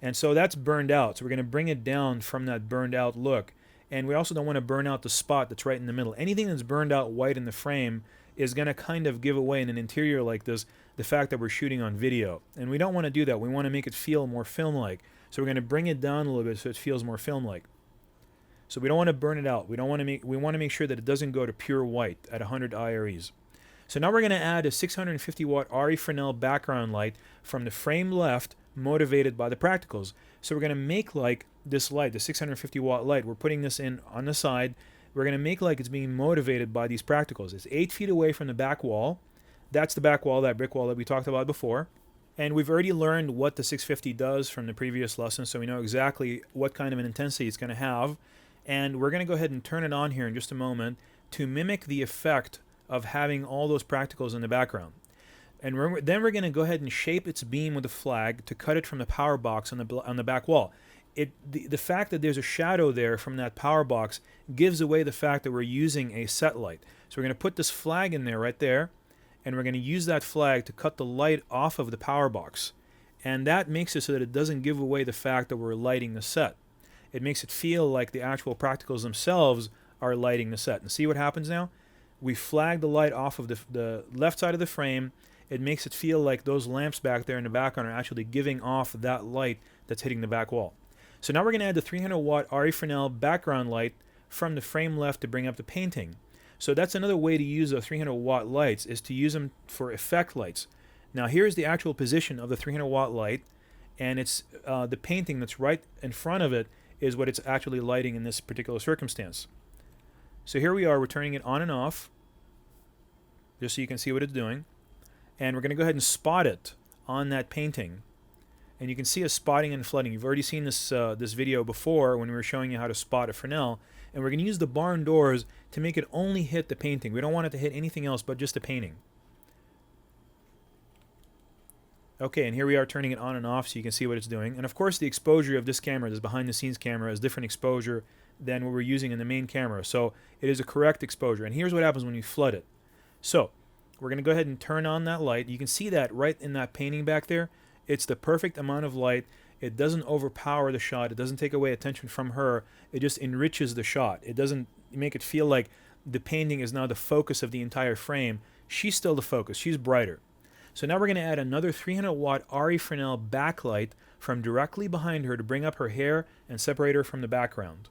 And so that's burned out. So we're going to bring it down from that burned out look. And we also don't want to burn out the spot that's right in the middle. Anything that's burned out white in the frame is going to kind of give away in an interior like this the fact that we're shooting on video. And we don't want to do that. We want to make it feel more film-like. So we're going to bring it down a little bit so it feels more film-like. So we don't want to burn it out. We want to make sure that it doesn't go to pure white at 100 IREs. So now we're going to add a 650 watt RE Fresnel background light from the frame left, motivated by the practicals. So we're going to make like this light, the 650 watt light, we're putting this in on the side. We're going to make like it's being motivated by these practicals. It's 8 feet away from the back wall. That's the back wall, that brick wall that we talked about before. And we've already learned what the 650 does from the previous lesson, so we know exactly what kind of an intensity it's going to have. And we're going to go ahead and turn it on here in just a moment to mimic the effect of having all those practicals in the background. And then we're going to go ahead and shape its beam with a flag to cut it from the power box on the back wall. The fact that there's a shadow there from that power box gives away the fact that we're using a set light. So we're going to put this flag in there right there, and we're going to use that flag to cut the light off of the power box. And that makes it so that it doesn't give away the fact that we're lighting the set. It makes it feel like the actual practicals themselves are lighting the set. And see what happens now? We flag the light off of the left side of the frame. It makes it feel like those lamps back there in the background are actually giving off that light that's hitting the back wall. So now we're going to add the 300 watt RE Fresnel background light from the frame left to bring up the painting. So that's another way to use the 300 watt lights, is to use them for effect lights. Now here's the actual position of the 300 watt light, and it's the painting that's right in front of it is what it's actually lighting in this particular circumstance. So here we are, we're turning it on and off just so you can see what it's doing. And we're going to go ahead and spot it on that painting. And you can see us spotting and flooding. You've already seen this video before when we were showing you how to spot a Fresnel. And we're going to use the barn doors to make it only hit the painting. We don't want it to hit anything else but just the painting. Okay, and here we are turning it on and off so you can see what it's doing. And of course the exposure of this camera, this behind the scenes camera, is different exposure than what we're using in the main camera. So it is a correct exposure. And here's what happens when you flood it. So we're going to go ahead and turn on that light. You can see that right in that painting back there. It's the perfect amount of light. It doesn't overpower the shot. It doesn't take away attention from her. It just enriches the shot. It doesn't make it feel like the painting is now the focus of the entire frame. She's still the focus. She's brighter. So now we're going to add another 300 watt RE Fresnel backlight from directly behind her to bring up her hair and separate her from the background.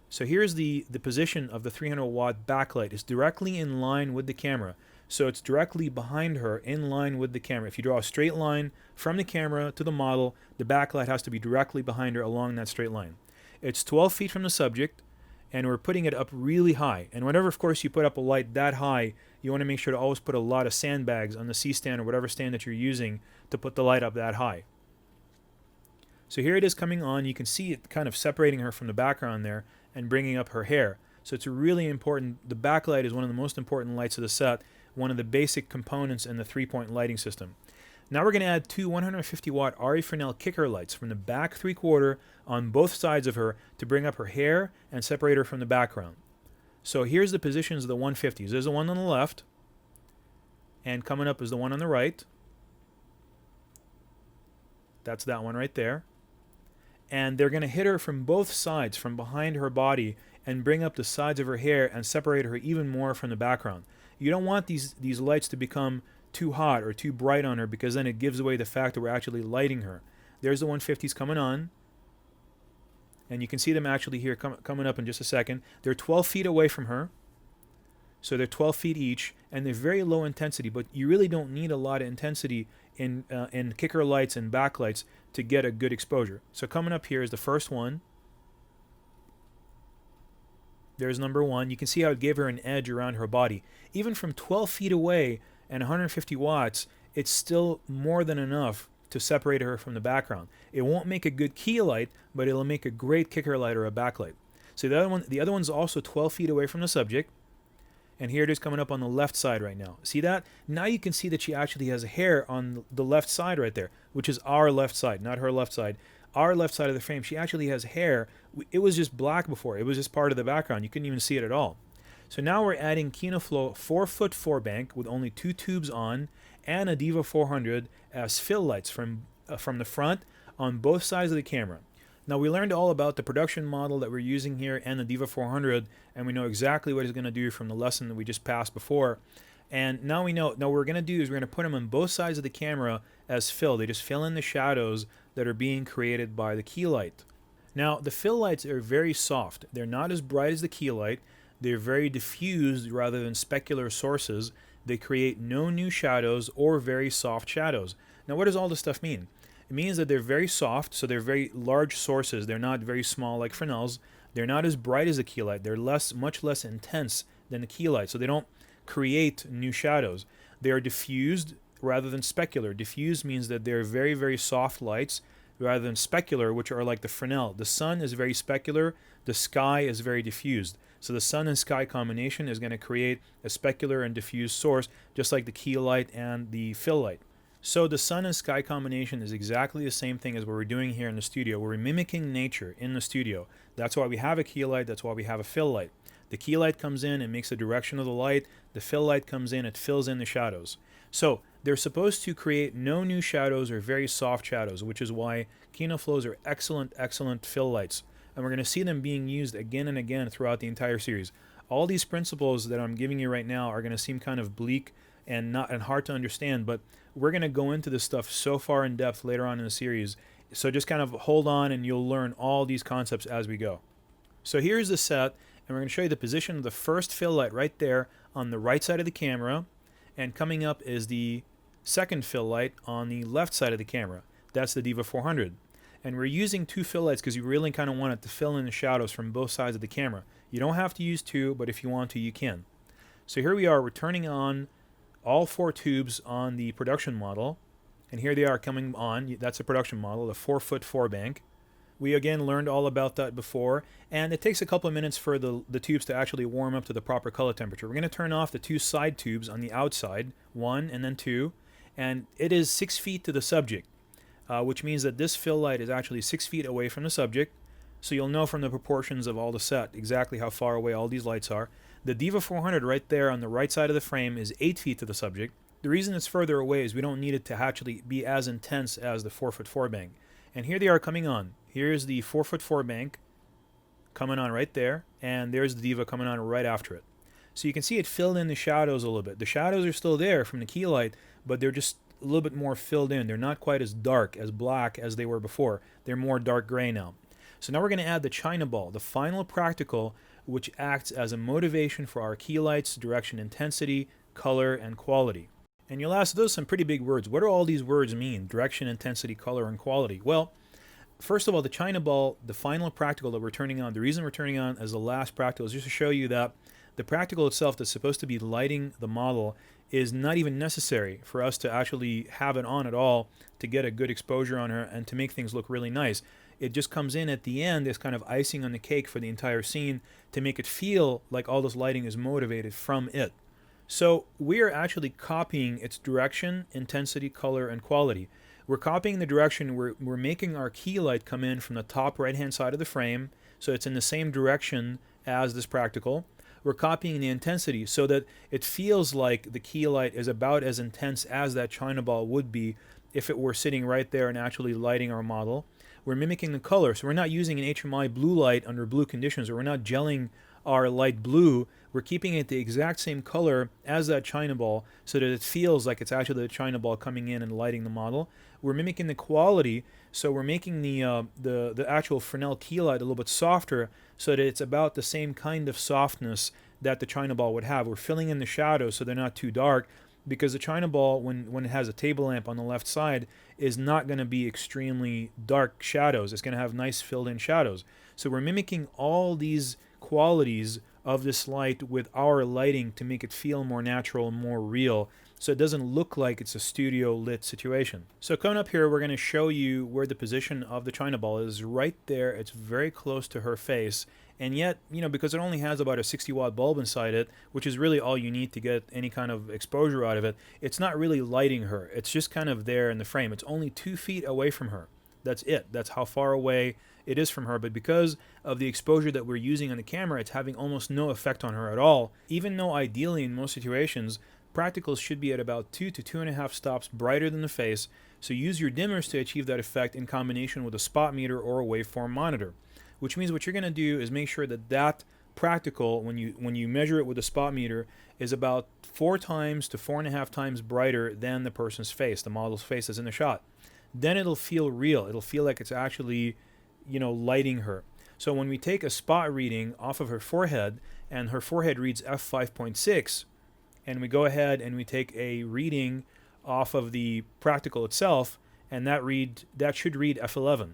So here's the position of the 300 watt backlight. It's directly in line with the camera. So it's directly behind her, in line with the camera. If you draw a straight line from the camera to the model, the backlight has to be directly behind her along that straight line. It's 12 feet from the subject, and we're putting it up really high. And whenever, of course, you put up a light that high, you want to make sure to always put a lot of sandbags on the C-stand or whatever stand that you're using to put the light up that high. So here it is coming on. You can see it kind of separating her from the background there and bringing up her hair. So it's really important. The backlight is one of the most important lights of the set, one of the basic components in the 3-point lighting system. Now we're going to add two 150 watt RE Fresnel kicker lights from the back 3/4 on both sides of her to bring up her hair and separate her from the background. So here's the positions of the 150s. There's the one on the left, and coming up is the one on the right. That's that one right there. And they're going to hit her from both sides, from behind her body, and bring up the sides of her hair and separate her even more from the background. You don't want these lights to become too hot or too bright on her, because then it gives away the fact that we're actually lighting her. There's the 150s coming on, and you can see them actually here coming up in just a second. They're 12 feet away from her, so they're 12 feet each, and they're very low intensity, but you really don't need a lot of intensity in kicker lights and backlights to get a good exposure. So coming up here is the first one. There's number one. You can see how it gave her an edge around her body. Even from 12 feet away and 150 watts, it's still more than enough to separate her from the background. It won't make a good key light, but it'll make a great kicker light or a backlight. So the other one's also 12 feet away from the subject, and here it is coming up on the left side right now. See that? Now you can see that she actually has hair on the left side right there, which is our left side, not her left side. Our left side of the frame, she actually has hair. It was just black before. It was just part of the background. You couldn't even see it at all. So now we're adding KinoFlow 4-foot 4-bank with only 2 tubes on, and a Diva 400 as fill lights from the front on both sides of the camera. Now we learned all about the production model that we're using here and the Diva 400, and we know exactly what it's going to do from the lesson that we just passed before. And now we know. Now what we're going to do is we're going to put them on both sides of the camera as fill. They just fill in the shadows that are being created by the key light. Now the fill lights are very soft. They're not as bright as the key light. They're very diffused rather than specular sources. They create no new shadows or very soft shadows. Now what does all this stuff mean? It means that they're very soft, so they're very large sources. They're not very small like Fresnel's. They're not as bright as the key light. They're much less intense than the key light, so they don't create new shadows. They are diffused rather than specular. Diffused means that they're very, very soft lights rather than specular, which are like the Fresnel. The sun is very specular. The sky is very diffused. So the sun and sky combination is going to create a specular and diffused source, just like the key light and the fill light. So the sun and sky combination is exactly the same thing as what we're doing here in the studio. We're mimicking nature in the studio. That's why we have a key light. That's why we have a fill light. The key light comes in and makes the direction of the light. The fill light comes in, it fills in the shadows. So they're supposed to create no new shadows or very soft shadows, which is why KinoFlows are excellent, excellent fill lights. And we're going to see them being used again and again throughout the entire series. All these principles that I'm giving you right now are going to seem kind of bleak and hard to understand, but we're going to go into this stuff so far in depth later on in the series. So just kind of hold on and you'll learn all these concepts as we go. So here's the set, and we're going to show you the position of the first fill light right there on the right side of the camera, and coming up is the second fill light on the left side of the camera. That's the Diva 400. And we're using 2 fill lights because you really kind of want it to fill in the shadows from both sides of the camera. You don't have to use 2, but if you want to, you can. So here we are, we're turning on all 4 tubes on the production model, and here they are coming on. That's a production model, the 4-foot 4-bank. We again learned all about that before, and it takes a couple of minutes for the tubes to actually warm up to the proper color temperature. We're going to turn off the 2 side tubes on the outside, 1 and then 2, and it is 6 feet to the subject, which means that this fill light is actually 6 feet away from the subject, so you'll know from the proportions of all the set exactly how far away all these lights are. The Diva 400 right there on the right side of the frame is 8 feet to the subject. The reason it's further away is we don't need it to actually be as intense as the 4-foot 4-bank. And here they are coming on. Here's the 4-foot 4-bank coming on right there, and there's the Diva coming on right after it. So you can see it filled in the shadows a little bit. The shadows are still there from the key light, but they're just a little bit more filled in. They're not quite as dark, as black as they were before. They're more dark gray now. So now we're going to add the China ball, the final practical, which acts as a motivation for our key lights, direction, intensity, color, and quality. And you'll ask, those are some pretty big words. What do all these words mean? Direction, intensity, color, and quality. Well, first of all, the China ball, the final practical that we're turning on, the reason we're turning on as the last practical is just to show you that the practical itself that's supposed to be lighting the model is not even necessary for us to actually have it on at all to get a good exposure on her and to make things look really nice. It just comes in at the end as kind of icing on the cake for the entire scene to make it feel like all this lighting is motivated from it. So we are actually copying its direction, intensity, color, and quality. We're copying the direction, we're making our key light come in from the top right-hand side of the frame, so it's in the same direction as this practical. We're copying the intensity so that it feels like the key light is about as intense as that China ball would be if it were sitting right there and actually lighting our model. We're mimicking the color, so we're not using an HMI blue light under blue conditions, or we're not gelling our light blue. We're keeping it the exact same color as that China ball so that it feels like it's actually the China ball coming in and lighting the model. We're mimicking the quality, so we're making the actual Fresnel key light a little bit softer so that it's about the same kind of softness that the China ball would have. We're filling in the shadows so they're not too dark, because the China ball, when it has a table lamp on the left side, is not going to be extremely dark shadows. It's going to have nice filled in shadows. So we're mimicking all these qualities of this light with our lighting to make it feel more natural and more real, so it doesn't look like it's a studio lit situation. So coming up here, we're going to show you where the position of the China ball is. Right there. It's very close to her face, and yet, you know, because it only has about a 60-watt bulb inside it, which is really all you need to get any kind of exposure out of it, it's not really lighting her. It's just kind of there in the frame. It's only 2 feet away from her. That's it. That's how far away it is from her, but because of the exposure that we're using on the camera, it's having almost no effect on her at all, even though ideally in most situations practicals should be at about 2 to 2.5 stops brighter than the face. So use your dimmers to achieve that effect in combination with a spot meter or a waveform monitor, which means what you're going to do is make sure that that practical, when you measure it with a spot meter, is about 4 times to 4.5 times brighter than the person's face, the model's face that's in the shot. Then it'll feel real. It'll feel like it's actually, you know, lighting her. So when we take a spot reading off of her forehead, and her forehead reads f5.6, and we go ahead and we take a reading off of the practical itself, and that should read f11.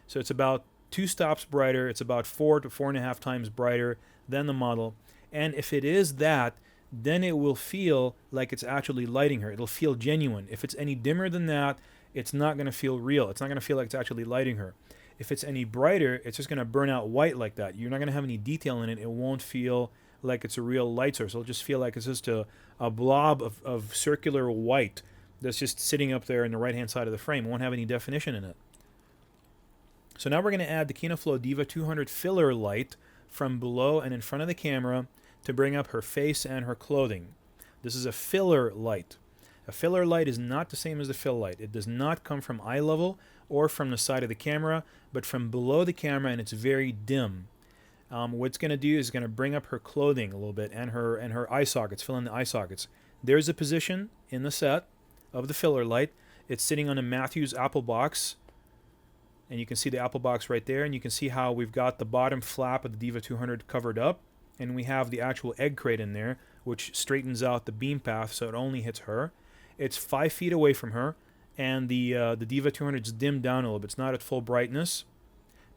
So it's about 2 stops brighter. It's about 4 to 4.5 times brighter than the model. And if it is that, then it will feel like it's actually lighting her. It'll feel genuine. If it's any dimmer than that, it's not going to feel real. It's not going to feel like it's actually lighting her. If it's any brighter, it's just going to burn out white like that. You're not going to have any detail in it. It won't feel like it's a real light source. It'll just feel like it's just a blob of circular white that's just sitting up there in the right-hand side of the frame. It won't have any definition in it. So now we're going to add the KinoFlow Diva 200 filler light from below and in front of the camera to bring up her face and her clothing. This is a filler light. A filler light is not the same as the fill light. It does not come from eye level or from the side of the camera, but from below the camera, and it's very dim. What it's going to do is going to bring up her clothing a little bit and her eye sockets, fill in the eye sockets. There's a position in the set of the filler light. It's sitting on a Matthews Apple box, and you can see the Apple box right there, and you can see how we've got the bottom flap of the Diva 200 covered up, and we have the actual egg crate in there, which straightens out the beam path so it only hits her. It's 5 feet away from her, and the Diva 200 is dimmed down a little bit. It's not at full brightness,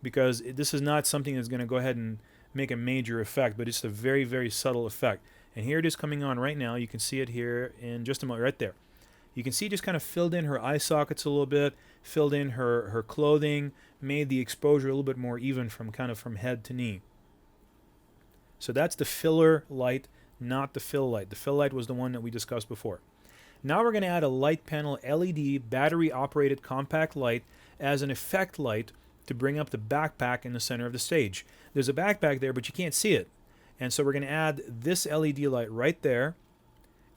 because this is not something that's going to go ahead and make a major effect, but it's a very, very subtle effect. And here it is coming on right now. You can see it here in just a moment, right there. You can see just kind of filled in her eye sockets a little bit, filled in her clothing, made the exposure a little bit more even from head to knee. So that's the filler light, not the fill light. The fill light was the one that we discussed before. Now we're going to add a light panel LED battery operated compact light as an effect light to bring up the backpack in the center of the stage. There's a backpack there, but you can't see it. And so we're going to add this LED light right there,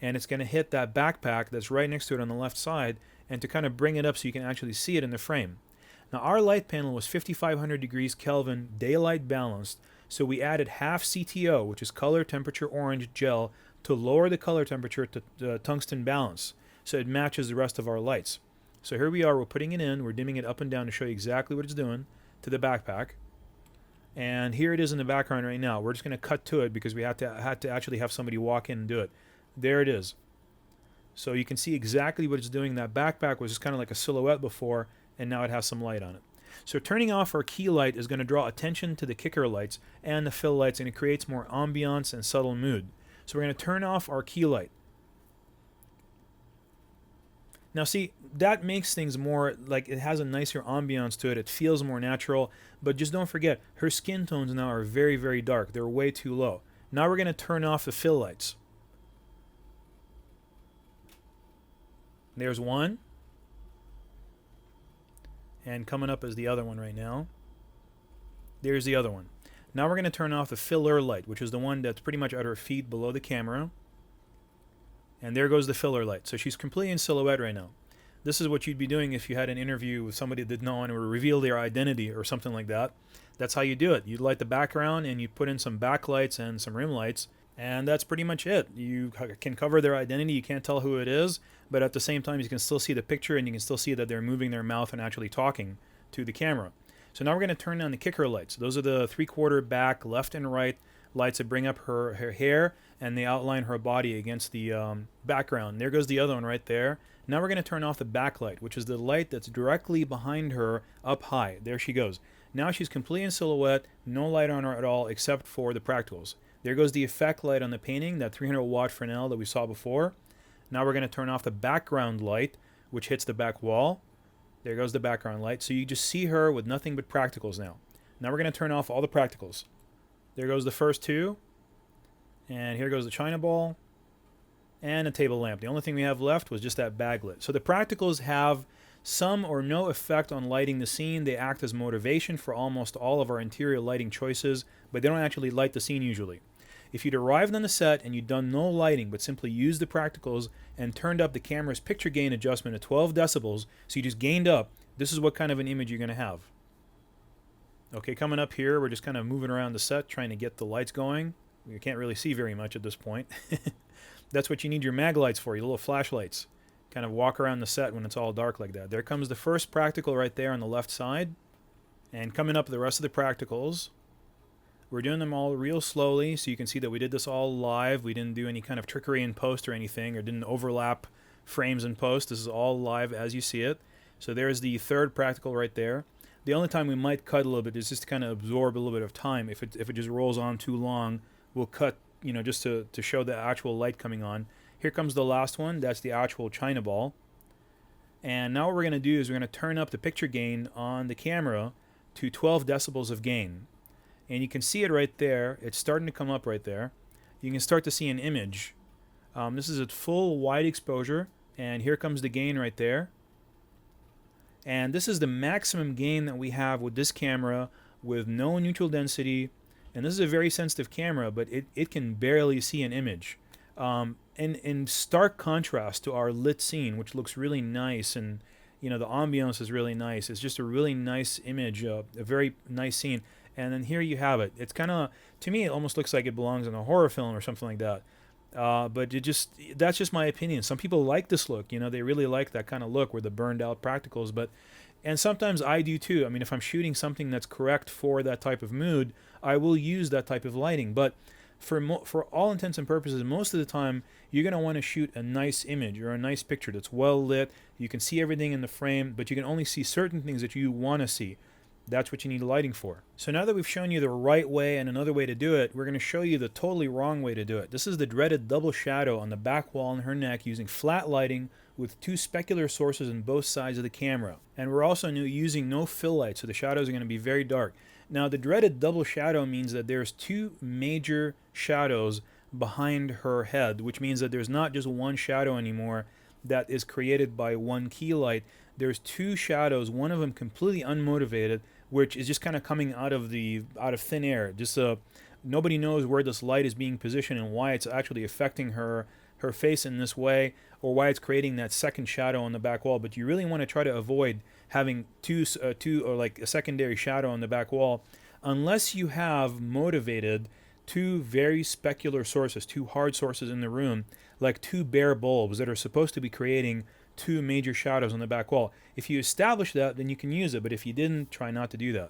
and it's going to hit that backpack that's right next to it on the left side, and to kind of bring it up so you can actually see it in the frame. Now our light panel was 5500 degrees Kelvin daylight balanced, so we added half CTO, which is color temperature orange gel, to lower the color temperature to tungsten balance so it matches the rest of our lights. So here we are, we're putting it in, we're dimming it up and down to show you exactly what it's doing to the backpack. And here it is in the background right now. We're just going to cut to it because we had to actually have somebody walk in and do it. There it is. So you can see exactly what it's doing. That backpack was just kind of like a silhouette before, and now it has some light on it. So turning off our key light is going to draw attention to the kicker lights and the fill lights, and it creates more ambiance and subtle mood. So we're going to turn off our key light. Now see, that makes things more, like, it has a nicer ambiance to it. It feels more natural. But just don't forget, her skin tones now are very, very dark. They're way too low. Now we're going to turn off the fill lights. There's one. And coming up is the other one right now. There's the other one. Now we're going to turn off the filler light, which is the one that's pretty much at her feet below the camera. And there goes the filler light. So she's completely in silhouette right now. This is what you'd be doing if you had an interview with somebody that did not want to reveal their identity or something like that. That's how you do it. You'd light the background and you put in some backlights and some rim lights, and that's pretty much it. You can cover their identity. You can't tell who it is, but at the same time you can still see the picture and you can still see that they're moving their mouth and actually talking to the camera. So now we're going to turn on the kicker lights. Those are the 3/4 back, left and right lights that bring up her hair, and they outline her body against the background. There goes the other one right there. Now we're going to turn off the backlight, which is the light that's directly behind her up high. There she goes. Now she's completely in silhouette, no light on her at all except for the practicals. There goes the effect light on the painting, that 300-watt Fresnel that we saw before. Now we're going to turn off the background light, which hits the back wall. There goes the background light. So you just see her with nothing but practicals now. Now we're going to turn off all the practicals. There goes the first two. And here goes the China ball. And a table lamp. The only thing we have left was just that baglet. So the practicals have some or no effect on lighting the scene. They act as motivation for almost all of our interior lighting choices, but they don't actually light the scene usually. If you'd arrived on the set and you'd done no lighting but simply used the practicals and turned up the camera's picture gain adjustment at 12 decibels, so you just gained up, this is what kind of an image you're going to have. Okay, coming up here, we're just kind of moving around the set trying to get the lights going. You can't really see very much at this point. That's what you need your mag lights for, your little flashlights. Kind of walk around the set when it's all dark like that. There comes the first practical right there on the left side. And coming up the rest of the practicals. We're doing them all real slowly, so you can see that we did this all live. We didn't do any kind of trickery in post or anything, or didn't overlap frames in post. This is all live as you see it. So there's the third practical right there. The only time we might cut a little bit is just to kind of absorb a little bit of time. If it just rolls on too long, we'll cut, just to show the actual light coming on. Here comes the last one. That's the actual China ball. And now what we're going to do is we're going to turn up the picture gain on the camera to 12 decibels of gain. And you can see it right there. It's starting to come up right there. You can start to see an image. This is at full wide exposure. And here comes the gain right there. And this is the maximum gain that we have with this camera with no neutral density. And this is a very sensitive camera, but it can barely see an image. In stark contrast to our lit scene, which looks really nice, and the ambiance is really nice. It's just a really nice image, a very nice scene. And then here you have it. It's kind of, to me, it almost looks like it belongs in a horror film or something like that. But that's just my opinion. Some people like this look. They really like that kind of look with the burned out practicals. And sometimes I do too. I mean, if I'm shooting something that's correct for that type of mood, I will use that type of lighting. But for all intents and purposes, most of the time, you're going to want to shoot a nice image or a nice picture that's well lit. You can see everything in the frame, but you can only see certain things that you want to see. That's what you need lighting for. So now that we've shown you the right way and another way to do it, we're going to show you the totally wrong way to do it. This is the dreaded double shadow on the back wall and her neck using flat lighting with two specular sources on both sides of the camera. And we're also using no fill light, so the shadows are going to be very dark. Now the dreaded double shadow means that there's two major shadows behind her head, which means that there's not just one shadow anymore that is created by one key light. There's two shadows, one of them completely unmotivated, which is just kind of coming out of thin air. Just nobody knows where this light is being positioned and why it's actually affecting her face in this way, or why it's creating that second shadow on the back wall. But you really want to try to avoid having two or like a secondary shadow on the back wall, unless you have motivated two very specular sources, two hard sources in the room, like two bare bulbs that are supposed to be creating two major shadows on the back wall. If you establish that, then you can use it, but if you didn't, try not to do that.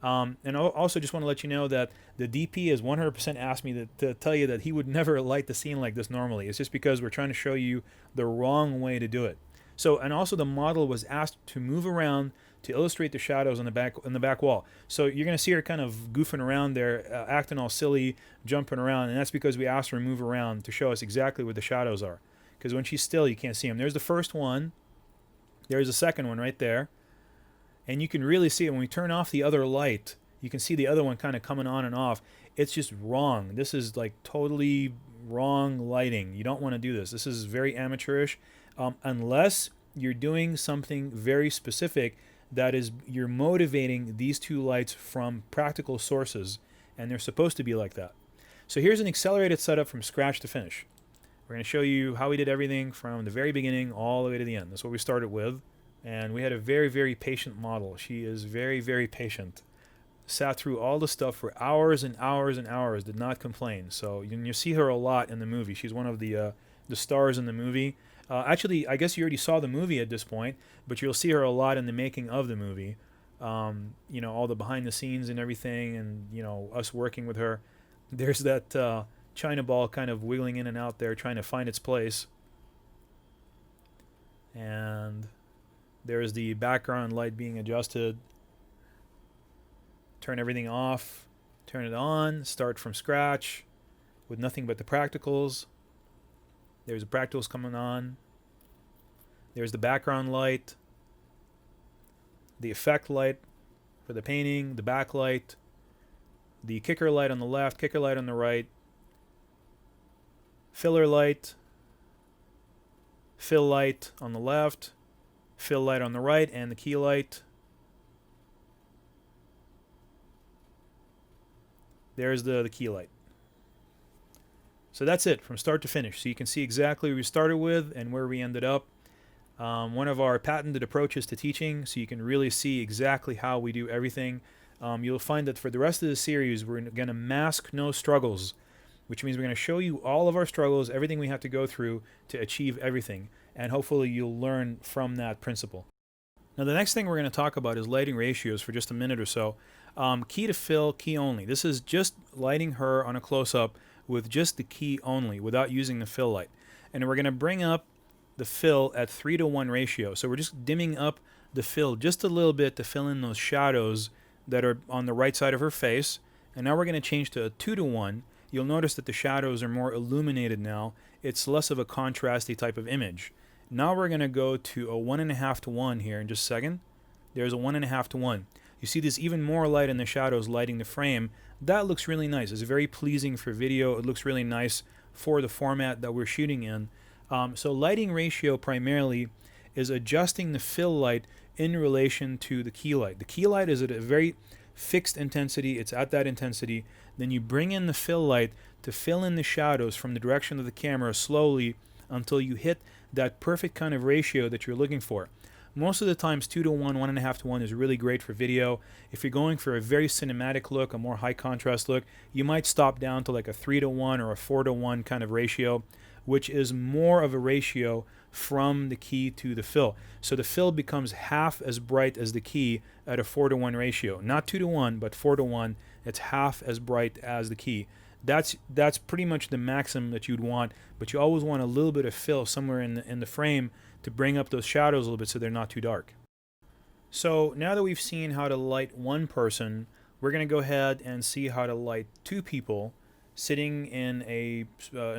And I also just want to let you know that the DP has 100% asked me to tell you that he would never light the scene like this normally. It's just because we're trying to show you the wrong way to do it. So, and also the model was asked to move around to illustrate the shadows on the back wall. So you're going to see her kind of goofing around there, acting all silly, jumping around, and that's because we asked her to move around to show us exactly where the shadows are. Because when she's still, you can't see them. There's the first one. There's the second one right there. And you can really see it when we turn off the other light. You can see the other one kind of coming on and off. It's just wrong. This is like totally wrong lighting. You don't want to do this. This is very amateurish. Unless you're doing something very specific, that is, you're motivating these two lights from practical sources, and they're supposed to be like that. So here's an accelerated setup from scratch to finish. We're going to show you how we did everything from the very beginning all the way to the end. That's what we started with, and we had a very, very patient model. She is very, very patient. Sat through all the stuff for hours and hours and hours, did not complain. So you see her a lot in the movie. She's one of the stars in the movie. Actually, I guess you already saw the movie at this point, but you'll see her a lot in the making of the movie. You know, all the behind the scenes and everything, and, you know, us working with her. There's that China ball kind of wiggling in and out there, trying to find its place. And there's the background light being adjusted. Turn everything off, turn it on, start from scratch with nothing but the practicals. There's the practicals coming on. There's the background light, the effect light for the painting, the backlight, the kicker light on the left, kicker light on the right, filler light, fill light on the left, fill light on the right, and the key light. There's the key light. So that's it from start to finish. So you can see exactly where we started with and where we ended up. One of our patented approaches to teaching, so you can really see exactly how we do everything. You'll find that for the rest of the series, we're going to mask no struggles, which means we're going to show you all of our struggles, everything we have to go through to achieve everything. And hopefully you'll learn from that principle. Now the next thing we're going to talk about is lighting ratios for just a minute or so. Key to fill, key only. This is just lighting her on a close-up with just the key only, without using the fill light. And we're going to bring up the fill at 3:1 ratio. So we're just dimming up the fill just a little bit to fill in those shadows that are on the right side of her face. And now we're going to change to a 2:1. You'll notice that the shadows are more illuminated now. It's less of a contrasty type of image. Now we're going to go to a 1.5:1 here in just a second. There's a 1.5:1. You see there's even more light in the shadows lighting the frame. That looks really nice. It's very pleasing for video. It looks really nice for the format that we're shooting in. So lighting ratio primarily is adjusting the fill light in relation to the key light. The key light is at a very fixed intensity. It's at that intensity. Then you bring in the fill light to fill in the shadows from the direction of the camera slowly until you hit that perfect kind of ratio that you're looking for. Most of the times 2:1, 1.5:1 is really great for video. If you're going for a very cinematic look, a more high contrast look, you might stop down to like a 3:1 or a 4:1 kind of ratio, which is more of a ratio from the key to the fill. So the fill becomes half as bright as the key at a 4:1 ratio. Not 2:1, but 4:1. It's half as bright as the key. That's pretty much the maximum that you'd want, but you always want a little bit of fill somewhere in the frame to bring up those shadows a little bit so they're not too dark. So now that we've seen how to light one person, we're going to go ahead and see how to light two people sitting in a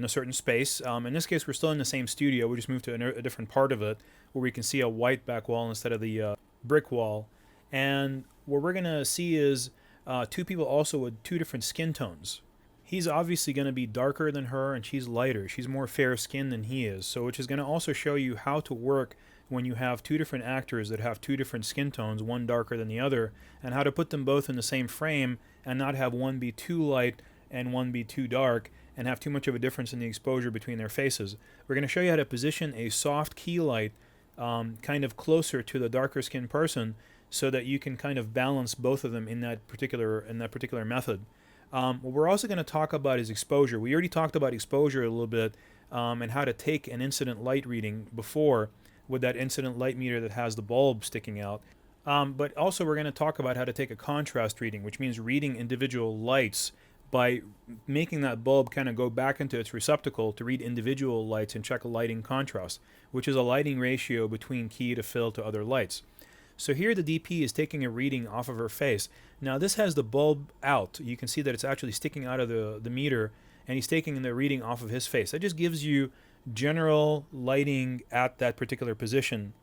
certain space. In this case, we're still in the same studio. We just moved to a different part of it where we can see a white back wall instead of the brick wall. And what we're going to see is two people also with two different skin tones. He's obviously going to be darker than her, and she's lighter. She's more fair-skinned than he is, so which is going to also show you how to work when you have two different actors that have two different skin tones, one darker than the other, and how to put them both in the same frame and not have one be too light and one be too dark and have too much of a difference in the exposure between their faces. We're going to show you how to position a soft key light kind of closer to the darker skinned person so that you can kind of balance both of them in that particular method. What we're also going to talk about is exposure. We already talked about exposure a little bit and how to take an incident light reading before with that incident light meter that has the bulb sticking out. But also we're going to talk about how to take a contrast reading, which means reading individual lights by making that bulb kind of go back into its receptacle to read individual lights and check lighting contrast, which is a lighting ratio between key to fill to other lights. So here the DP is taking a reading off of her face. Now this has the bulb out. You can see that it's actually sticking out of the meter, and he's taking the reading off of his face. That just gives you general lighting at that particular position.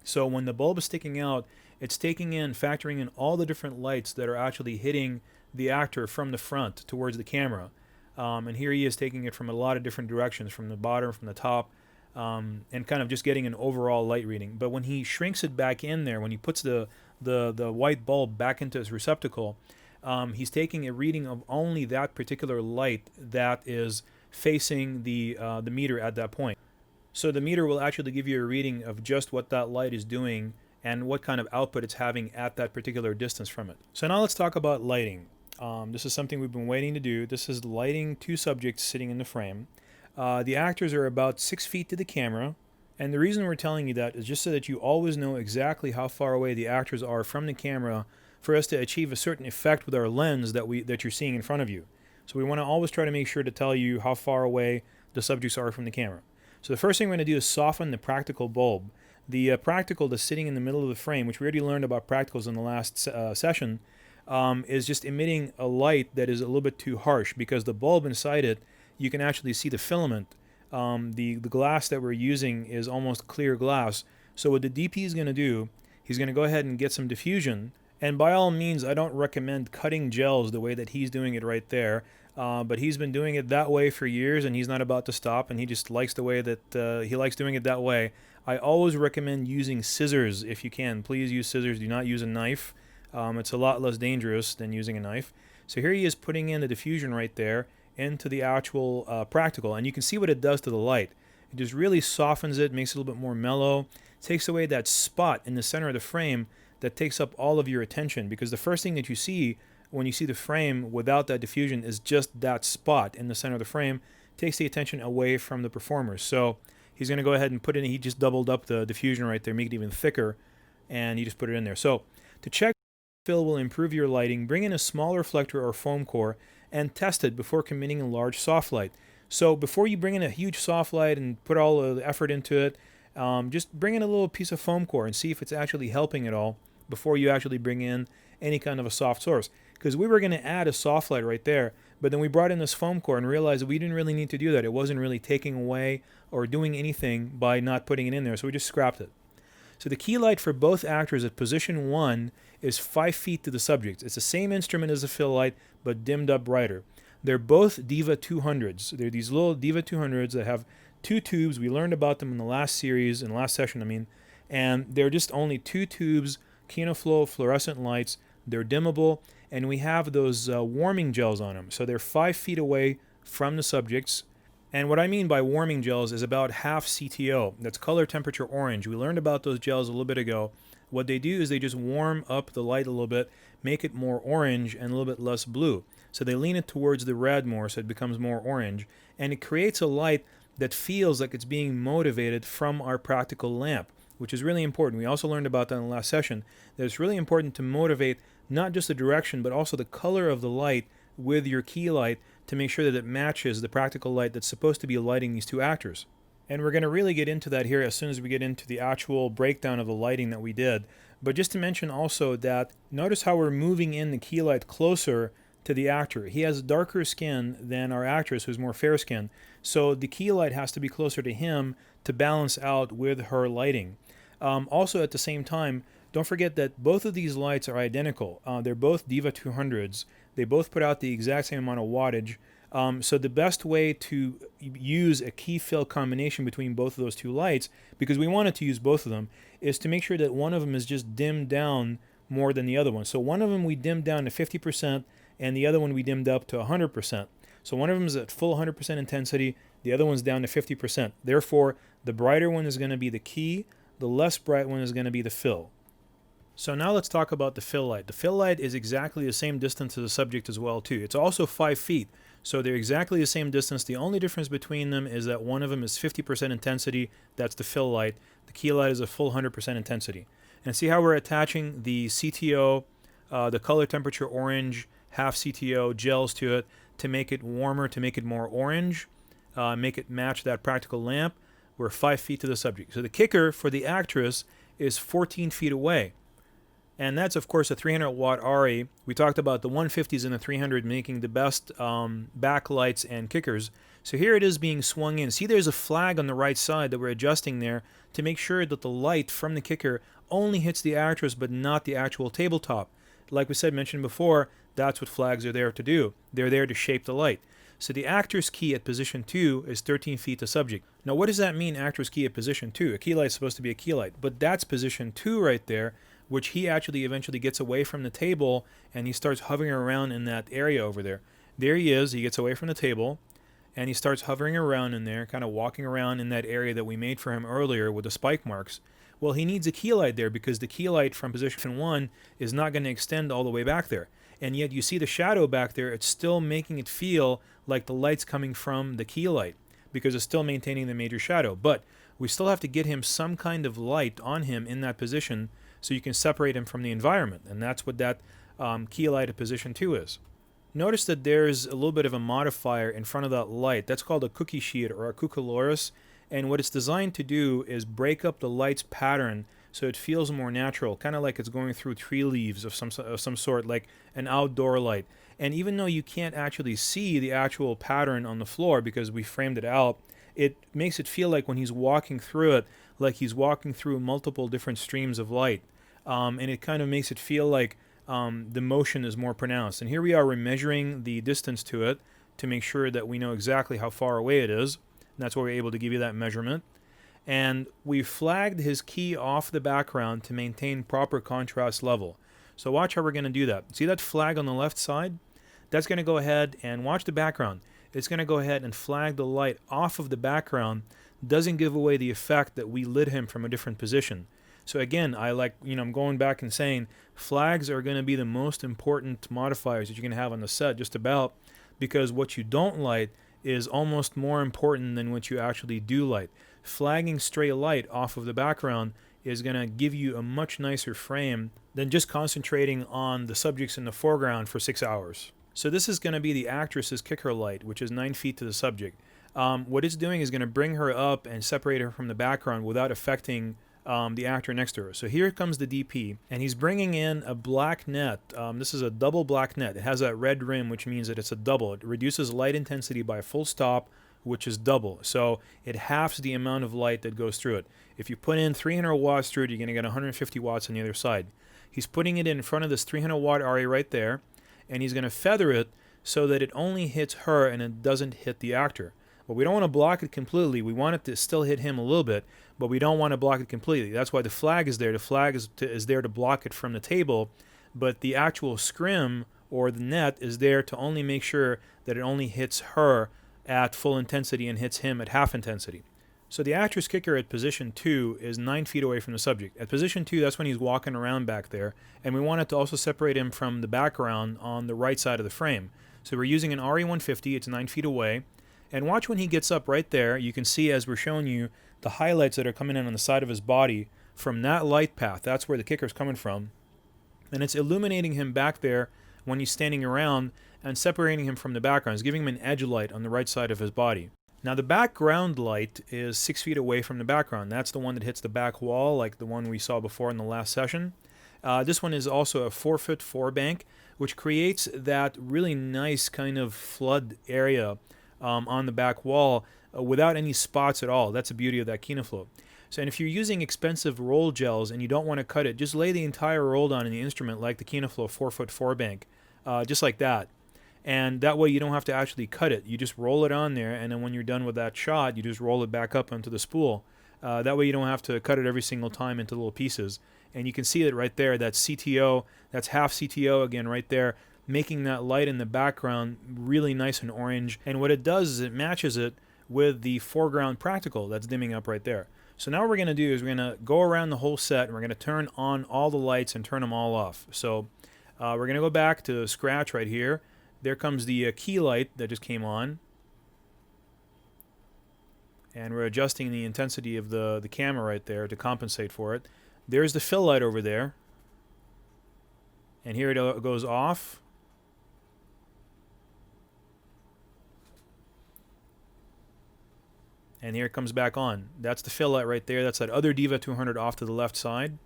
So when the bulb is sticking out, it's taking in, factoring in all the different lights that are actually hitting the actor from the front towards the camera. And here he is taking it from a lot of different directions, from the bottom, from the top, and kind of just getting an overall light reading. But when he shrinks it back in there, when he puts the white bulb back into its receptacle, he's taking a reading of only that particular light that is facing the meter at that point. So the meter will actually give you a reading of just what that light is doing and what kind of output it's having at that particular distance from it. So now let's talk about lighting. This is something we've been waiting to do. This is lighting two subjects sitting in the frame. The actors are about 6 feet to the camera, and the reason we're telling you that is just so that you always know exactly how far away the actors are from the camera for us to achieve a certain effect with our lens that you're seeing in front of you. So we want to always try to make sure to tell you how far away the subjects are from the camera. So the first thing we're going to do is soften the practical bulb. The practical that's sitting in the middle of the frame, which we already learned about practicals in the last session, is just emitting a light that is a little bit too harsh, because the bulb inside it, you can actually see the filament. The glass that we're using is almost clear glass. So what the DP is going to do, he's going to go ahead and get some diffusion. And by all means, I don't recommend cutting gels the way that he's doing it right there. But he's been doing it that way for years, and he's not about to stop, and he just likes the way that he likes doing it that way. I always recommend using scissors if you can. Please use scissors. Do not use a knife. It's a lot less dangerous than using a knife. So here he is putting in the diffusion right there into the actual practical, and you can see what it does to the light. It just really softens it, makes it a little bit more mellow, takes away that spot in the center of the frame that takes up all of your attention, because the first thing that you see when you see the frame without that diffusion is just that spot in the center of the frame. Takes the attention away from the performers. So he's going to go ahead and put it in. He just doubled up the diffusion right there, make it even thicker, and he just put it in there. So to check fill will improve your lighting, bring in a small reflector or foam core and test it before committing a large soft light. So before you bring in a huge soft light and put all the effort into it, just bring in a little piece of foam core and see if it's actually helping at all before you actually bring in any kind of a soft source. Because we were going to add a soft light right there, but then we brought in this foam core and realized that we didn't really need to do that. It wasn't really taking away or doing anything by not putting it in there, so we just scrapped it. So the key light for both actors at position 1 is 5 feet to the subject. It's the same instrument as the fill light, but dimmed up brighter. They're both Diva 200s. They're these little Diva 200s that have 2 tubes. We learned about them in the last series, in the last session, I mean, and they're just only 2 tubes, KinoFlow fluorescent lights. They're dimmable, and we have those warming gels on them. So they're 5 feet away from the subjects. And what I mean by warming gels is about half CTO. That's color temperature orange. We learned about those gels a little bit ago. What they do is they just warm up the light a little bit, make it more orange and a little bit less blue. So they lean it towards the red more so it becomes more orange. And it creates a light that feels like it's being motivated from our practical lamp, which is really important. We also learned about that in the last session, that it's really important to motivate not just the direction, but also the color of the light with your key light to make sure that it matches the practical light that's supposed to be lighting these 2 actors. And we're going to really get into that here as soon as we get into the actual breakdown of the lighting that we did. But just to mention also that notice how we're moving in the key light closer to the actor. He has darker skin than our actress, who's more fair skin. So the key light has to be closer to him to balance out with her lighting. Also at the same time, don't forget that both of these lights are identical. They're both Diva 200s. They both put out the exact same amount of wattage. So the best way to use a key fill combination between both of those 2 lights, because we wanted to use both of them, is to make sure that one of them is just dimmed down more than the other one. So one of them we dimmed down to 50% and the other one we dimmed up to 100%. So one of them is at full 100% intensity, the other one's down to 50%. Therefore, the brighter one is going to be the key, the less bright one is going to be the fill. So now let's talk about the fill light. The fill light is exactly the same distance as the subject as well too. It's also 5 feet, so they're exactly the same distance. The only difference between them is that one of them is 50% intensity, that's the fill light. The key light is a full 100% intensity. And see how we're attaching the CTO, the color temperature orange, half CTO gels to it to make it warmer, to make it more orange, make it match that practical lamp. We're 5 feet to the subject. So the kicker for the actress is 14 feet away. And that's, of course, a 300-watt RE. We talked about the 150s and the 300 making the best backlights and kickers. So here it is being swung in. See, there's a flag on the right side that we're adjusting there to make sure that the light from the kicker only hits the actress but not the actual tabletop. Like we mentioned before, that's what flags are there to do. They're there to shape the light. So the actor's key at position 2 is 13 feet to subject. Now what does that mean, actor's key at position 2? A key light's supposed to be a key light, but that's position 2 right there, which he actually eventually gets away from the table and he starts hovering around in that area over there. There he is, he gets away from the table and he starts hovering around in there, kind of walking around in that area that we made for him earlier with the spike marks. Well, he needs a key light there because the key light from position 1 is not going to extend all the way back there. And yet you see the shadow back there, it's still making it feel like the light's coming from the key light because it's still maintaining the major shadow. But we still have to get him some kind of light on him in that position so you can separate him from the environment. And that's what that key light at position 2 is. Notice that there's a little bit of a modifier in front of that light. That's called a cookie sheet or a cucullorus. And what it's designed to do is break up the light's pattern so it feels more natural, kind of like it's going through tree leaves of some sort, like an outdoor light. And even though you can't actually see the actual pattern on the floor because we framed it out, it makes it feel like when he's walking through it, like he's walking through multiple different streams of light. And it kind of makes it feel like the motion is more pronounced. And here we are, we're measuring the distance to it to make sure that we know exactly how far away it is. And that's why we're able to give you that measurement. And we flagged his key off the background to maintain proper contrast level. So watch how we're going to do that. See that flag on the left side? That's going to go ahead and watch the background. It's going to go ahead and flag the light off of the background. Doesn't give away the effect that we lit him from a different position. So again, I'm going back and saying flags are going to be the most important modifiers that you're going to have on the set, just about, because what you don't light is almost more important than what you actually do light. Flagging stray light off of the background is going to give you a much nicer frame than just concentrating on the subjects in the foreground for 6 hours. So this is going to be the actress's kicker light, which is 9 feet to the subject. What it's doing is going to bring her up and separate her from the background without affecting the actor next to her. So here comes the DP, and he's bringing in a black net. This is a double black net. It has that red rim, which means that it's a double. It reduces light intensity by a full stop, which is double. So it halves the amount of light that goes through it. If you put in 300 watts through it, you're going to get 150 watts on the other side. He's putting it in front of this 300 watt RE right there, and he's going to feather it so that it only hits her and it doesn't hit the actor. But we don't want to block it completely. We want it to still hit him a little bit, but we don't want to block it completely. That's why the flag is there. The flag is there to block it from the table, but the actual scrim or the net is there to only make sure that it only hits her at full intensity and hits him at half intensity. So the actress kicker at position 2 is 9 feet away from the subject. At position 2, that's when he's walking around back there, and we want it to also separate him from the background on the right side of the frame. So we're using an RE150, it's 9 feet away, and watch when he gets up right there. You can see as we're showing you the highlights that are coming in on the side of his body from that light path. That's where the kicker's coming from. And it's illuminating him back there when he's standing around and separating him from the background. It's giving him an edge light on the right side of his body. Now the background light is 6 feet away from the background. That's the one that hits the back wall, like the one we saw before in the last session. This one is also a 4-foot 4-bank, which creates that really nice kind of flood area on the back wall without any spots at all. That's the beauty of that KinoFlow. So, and if you're using expensive roll gels and you don't want to cut it, just lay the entire roll down in the instrument like the KinoFlow 4-foot 4-bank, just like that. And that way you don't have to actually cut it. You just roll it on there, and then when you're done with that shot, you just roll it back up onto the spool. That way you don't have to cut it every single time into little pieces. And you can see it right there, that's CTO, that's half CTO again right there, making that light in the background really nice and orange. And what it does is it matches it with the foreground practical that's dimming up right there. So now what we're going to do is we're going to go around the whole set and we're going to turn on all the lights and turn them all off. So we're going to go back to scratch right here. There comes the key light that just came on. And we're adjusting the intensity of the camera right there to compensate for it. There's the fill light over there. And here it goes off. And here it comes back on. That's the fill light right there. That's that other Diva 200 off to the left side.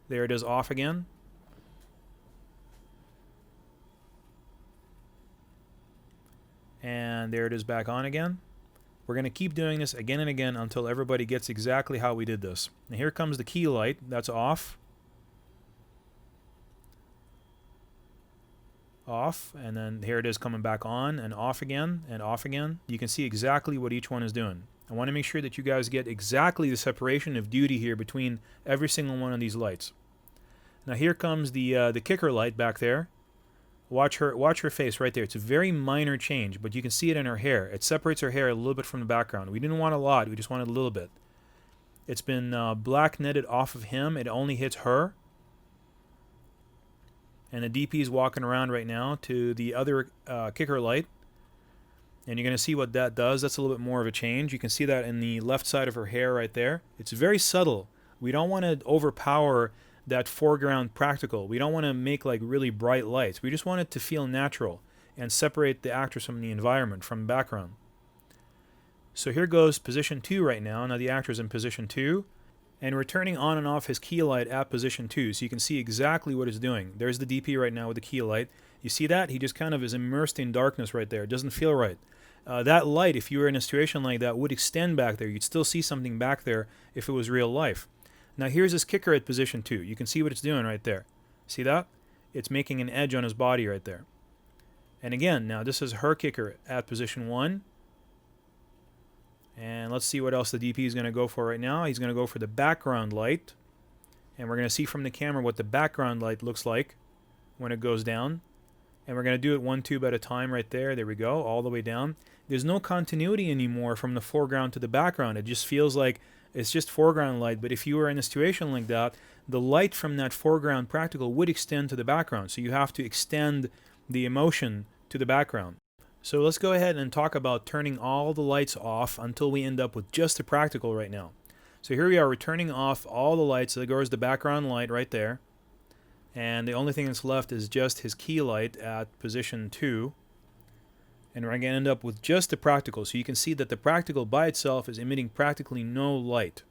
There it is off again. And there it is back on again. We're going to keep doing this again and again until everybody gets exactly how we did this. And here comes the key light. That's off. Off. And then here it is coming back on and off again and off again. You can see exactly what each one is doing. I want to make sure that you guys get exactly the separation of duty here between every single one of these lights. Now here comes the kicker light back there. Watch her face right there. It's a very minor change, but you can see it in her hair. It separates her hair a little bit from the background. We didn't want a lot. We just wanted a little bit. It's been black netted off of him. It only hits her. And the DP is walking around right now to the other kicker light. And you're going to see what that does. That's a little bit more of a change. You can see that in the left side of her hair right there. It's very subtle. We don't want to overpower that foreground practical. We don't want to make like really bright lights. We just want it to feel natural and separate the actress from the environment, from the background. So here goes position 2 right now. Now the actor's in position 2. And we're turning on and off his key light at position 2. So you can see exactly what it's doing. There's the DP right now with the key light. You see that? He just kind of is immersed in darkness right there. It doesn't feel right. That light, if you were in a situation like that, would extend back there. You'd still see something back there if it was real life. Now here's his kicker at position 2. You can see what it's doing right there. See that? It's making an edge on his body right there. And again, now this is her kicker at position 1. And let's see what else the DP is going to go for right now. He's going to go for the background light. And we're going to see from the camera what the background light looks like when it goes down. And we're going to do it 1 tube at a time right there. There we go, all the way down. There's no continuity anymore from the foreground to the background. It just feels like it's just foreground light. But if you were in a situation like that, the light from that foreground practical would extend to the background. So you have to extend the emotion to the background. So let's go ahead and talk about turning all the lights off until we end up with just the practical right now. So here we are, we're turning off all the lights. There goes the background light right there. And the only thing that's left is just his key light at position 2. And we're going to end up with just the practical. So you can see that the practical by itself is emitting practically no light.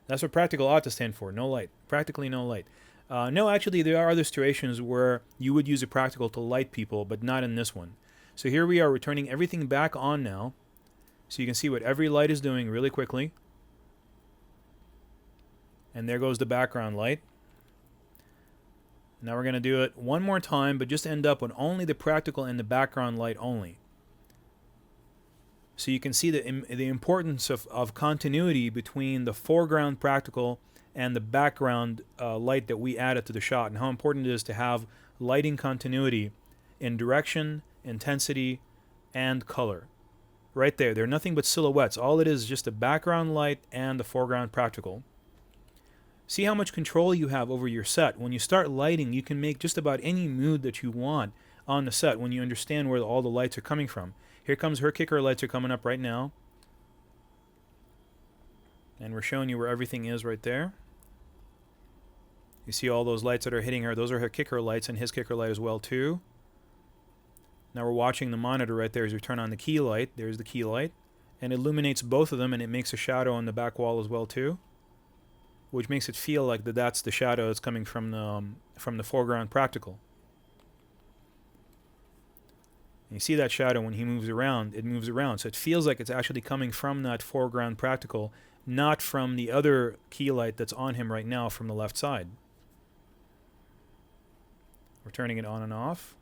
That's what practical ought to stand for, no light. Practically no light. No, actually, there are other situations where you would use a practical to light people, but not in this one. So here we are, we're turning everything back on now. So you can see what every light is doing really quickly. And there goes the background light. Now we're going to do it one more time, but just end up with only the practical and the background light only. So you can see the importance of continuity between the foreground practical and the background light that we added to the shot, and how important it is to have lighting continuity in direction, intensity, and color. Right there, they're nothing but silhouettes. All it is just the background light and the foreground practical. See how much control you have over your set. When you start lighting, you can make just about any mood that you want on the set when you understand where all the lights are coming from. Here comes her kicker lights are coming up right now. And we're showing you where everything is right there. You see all those lights that are hitting her. Those are her kicker lights and his kicker light as well too. Now we're watching the monitor right there as we turn on the key light. There's the key light. And it illuminates both of them, and it makes a shadow on the back wall as well too, which makes it feel like that's the shadow that's coming from the foreground practical. And you see that shadow when he moves around, it moves around. So it feels like it's actually coming from that foreground practical, not from the other key light that's on him right now from the left side. We're turning it on and off.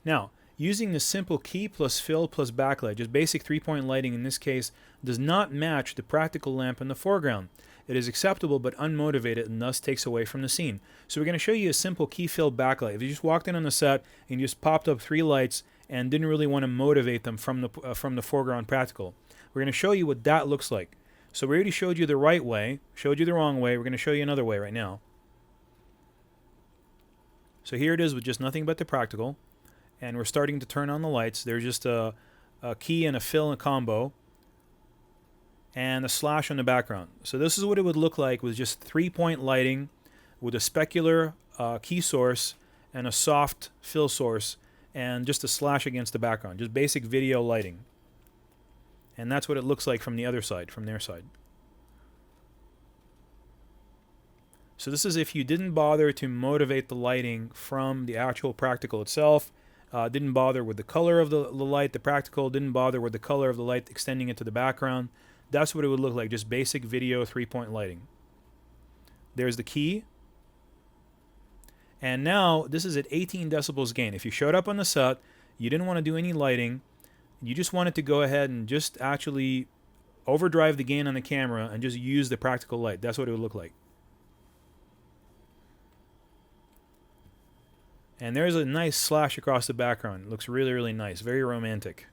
Now, using the simple key plus fill plus backlight, just basic 3-point lighting in this case, does not match the practical lamp in the foreground. It is acceptable but unmotivated, and thus takes away from the scene. So we're going to show you a simple key fill backlight. If you just walked in on the set and you just popped up 3 lights and didn't really want to motivate them from the foreground practical, we're going to show you what that looks like. So we already showed you the right way, showed you the wrong way. We're going to show you another way right now. So here it is with just nothing but the practical. And we're starting to turn on the lights. There's just a key and a fill and a combo, and a slash on the background. So this is what it would look like with just 3-point lighting, with a specular key source and a soft fill source, and just a slash against the background. Just basic video lighting. And that's what it looks like from the other side, from their side. So this is if you didn't bother to motivate the lighting from the actual practical itself, didn't bother with the color of the light, the practical, didn't bother with the color of the light extending into the background. That's what it would look like, just basic video 3-point lighting. There's the key. And now this is at 18 decibels gain. If you showed up on the set, you didn't want to do any lighting, you just wanted to go ahead and just actually overdrive the gain on the camera and just use the practical light. That's what it would look like. And there's a nice slash across the background. It looks really, really nice. Very romantic.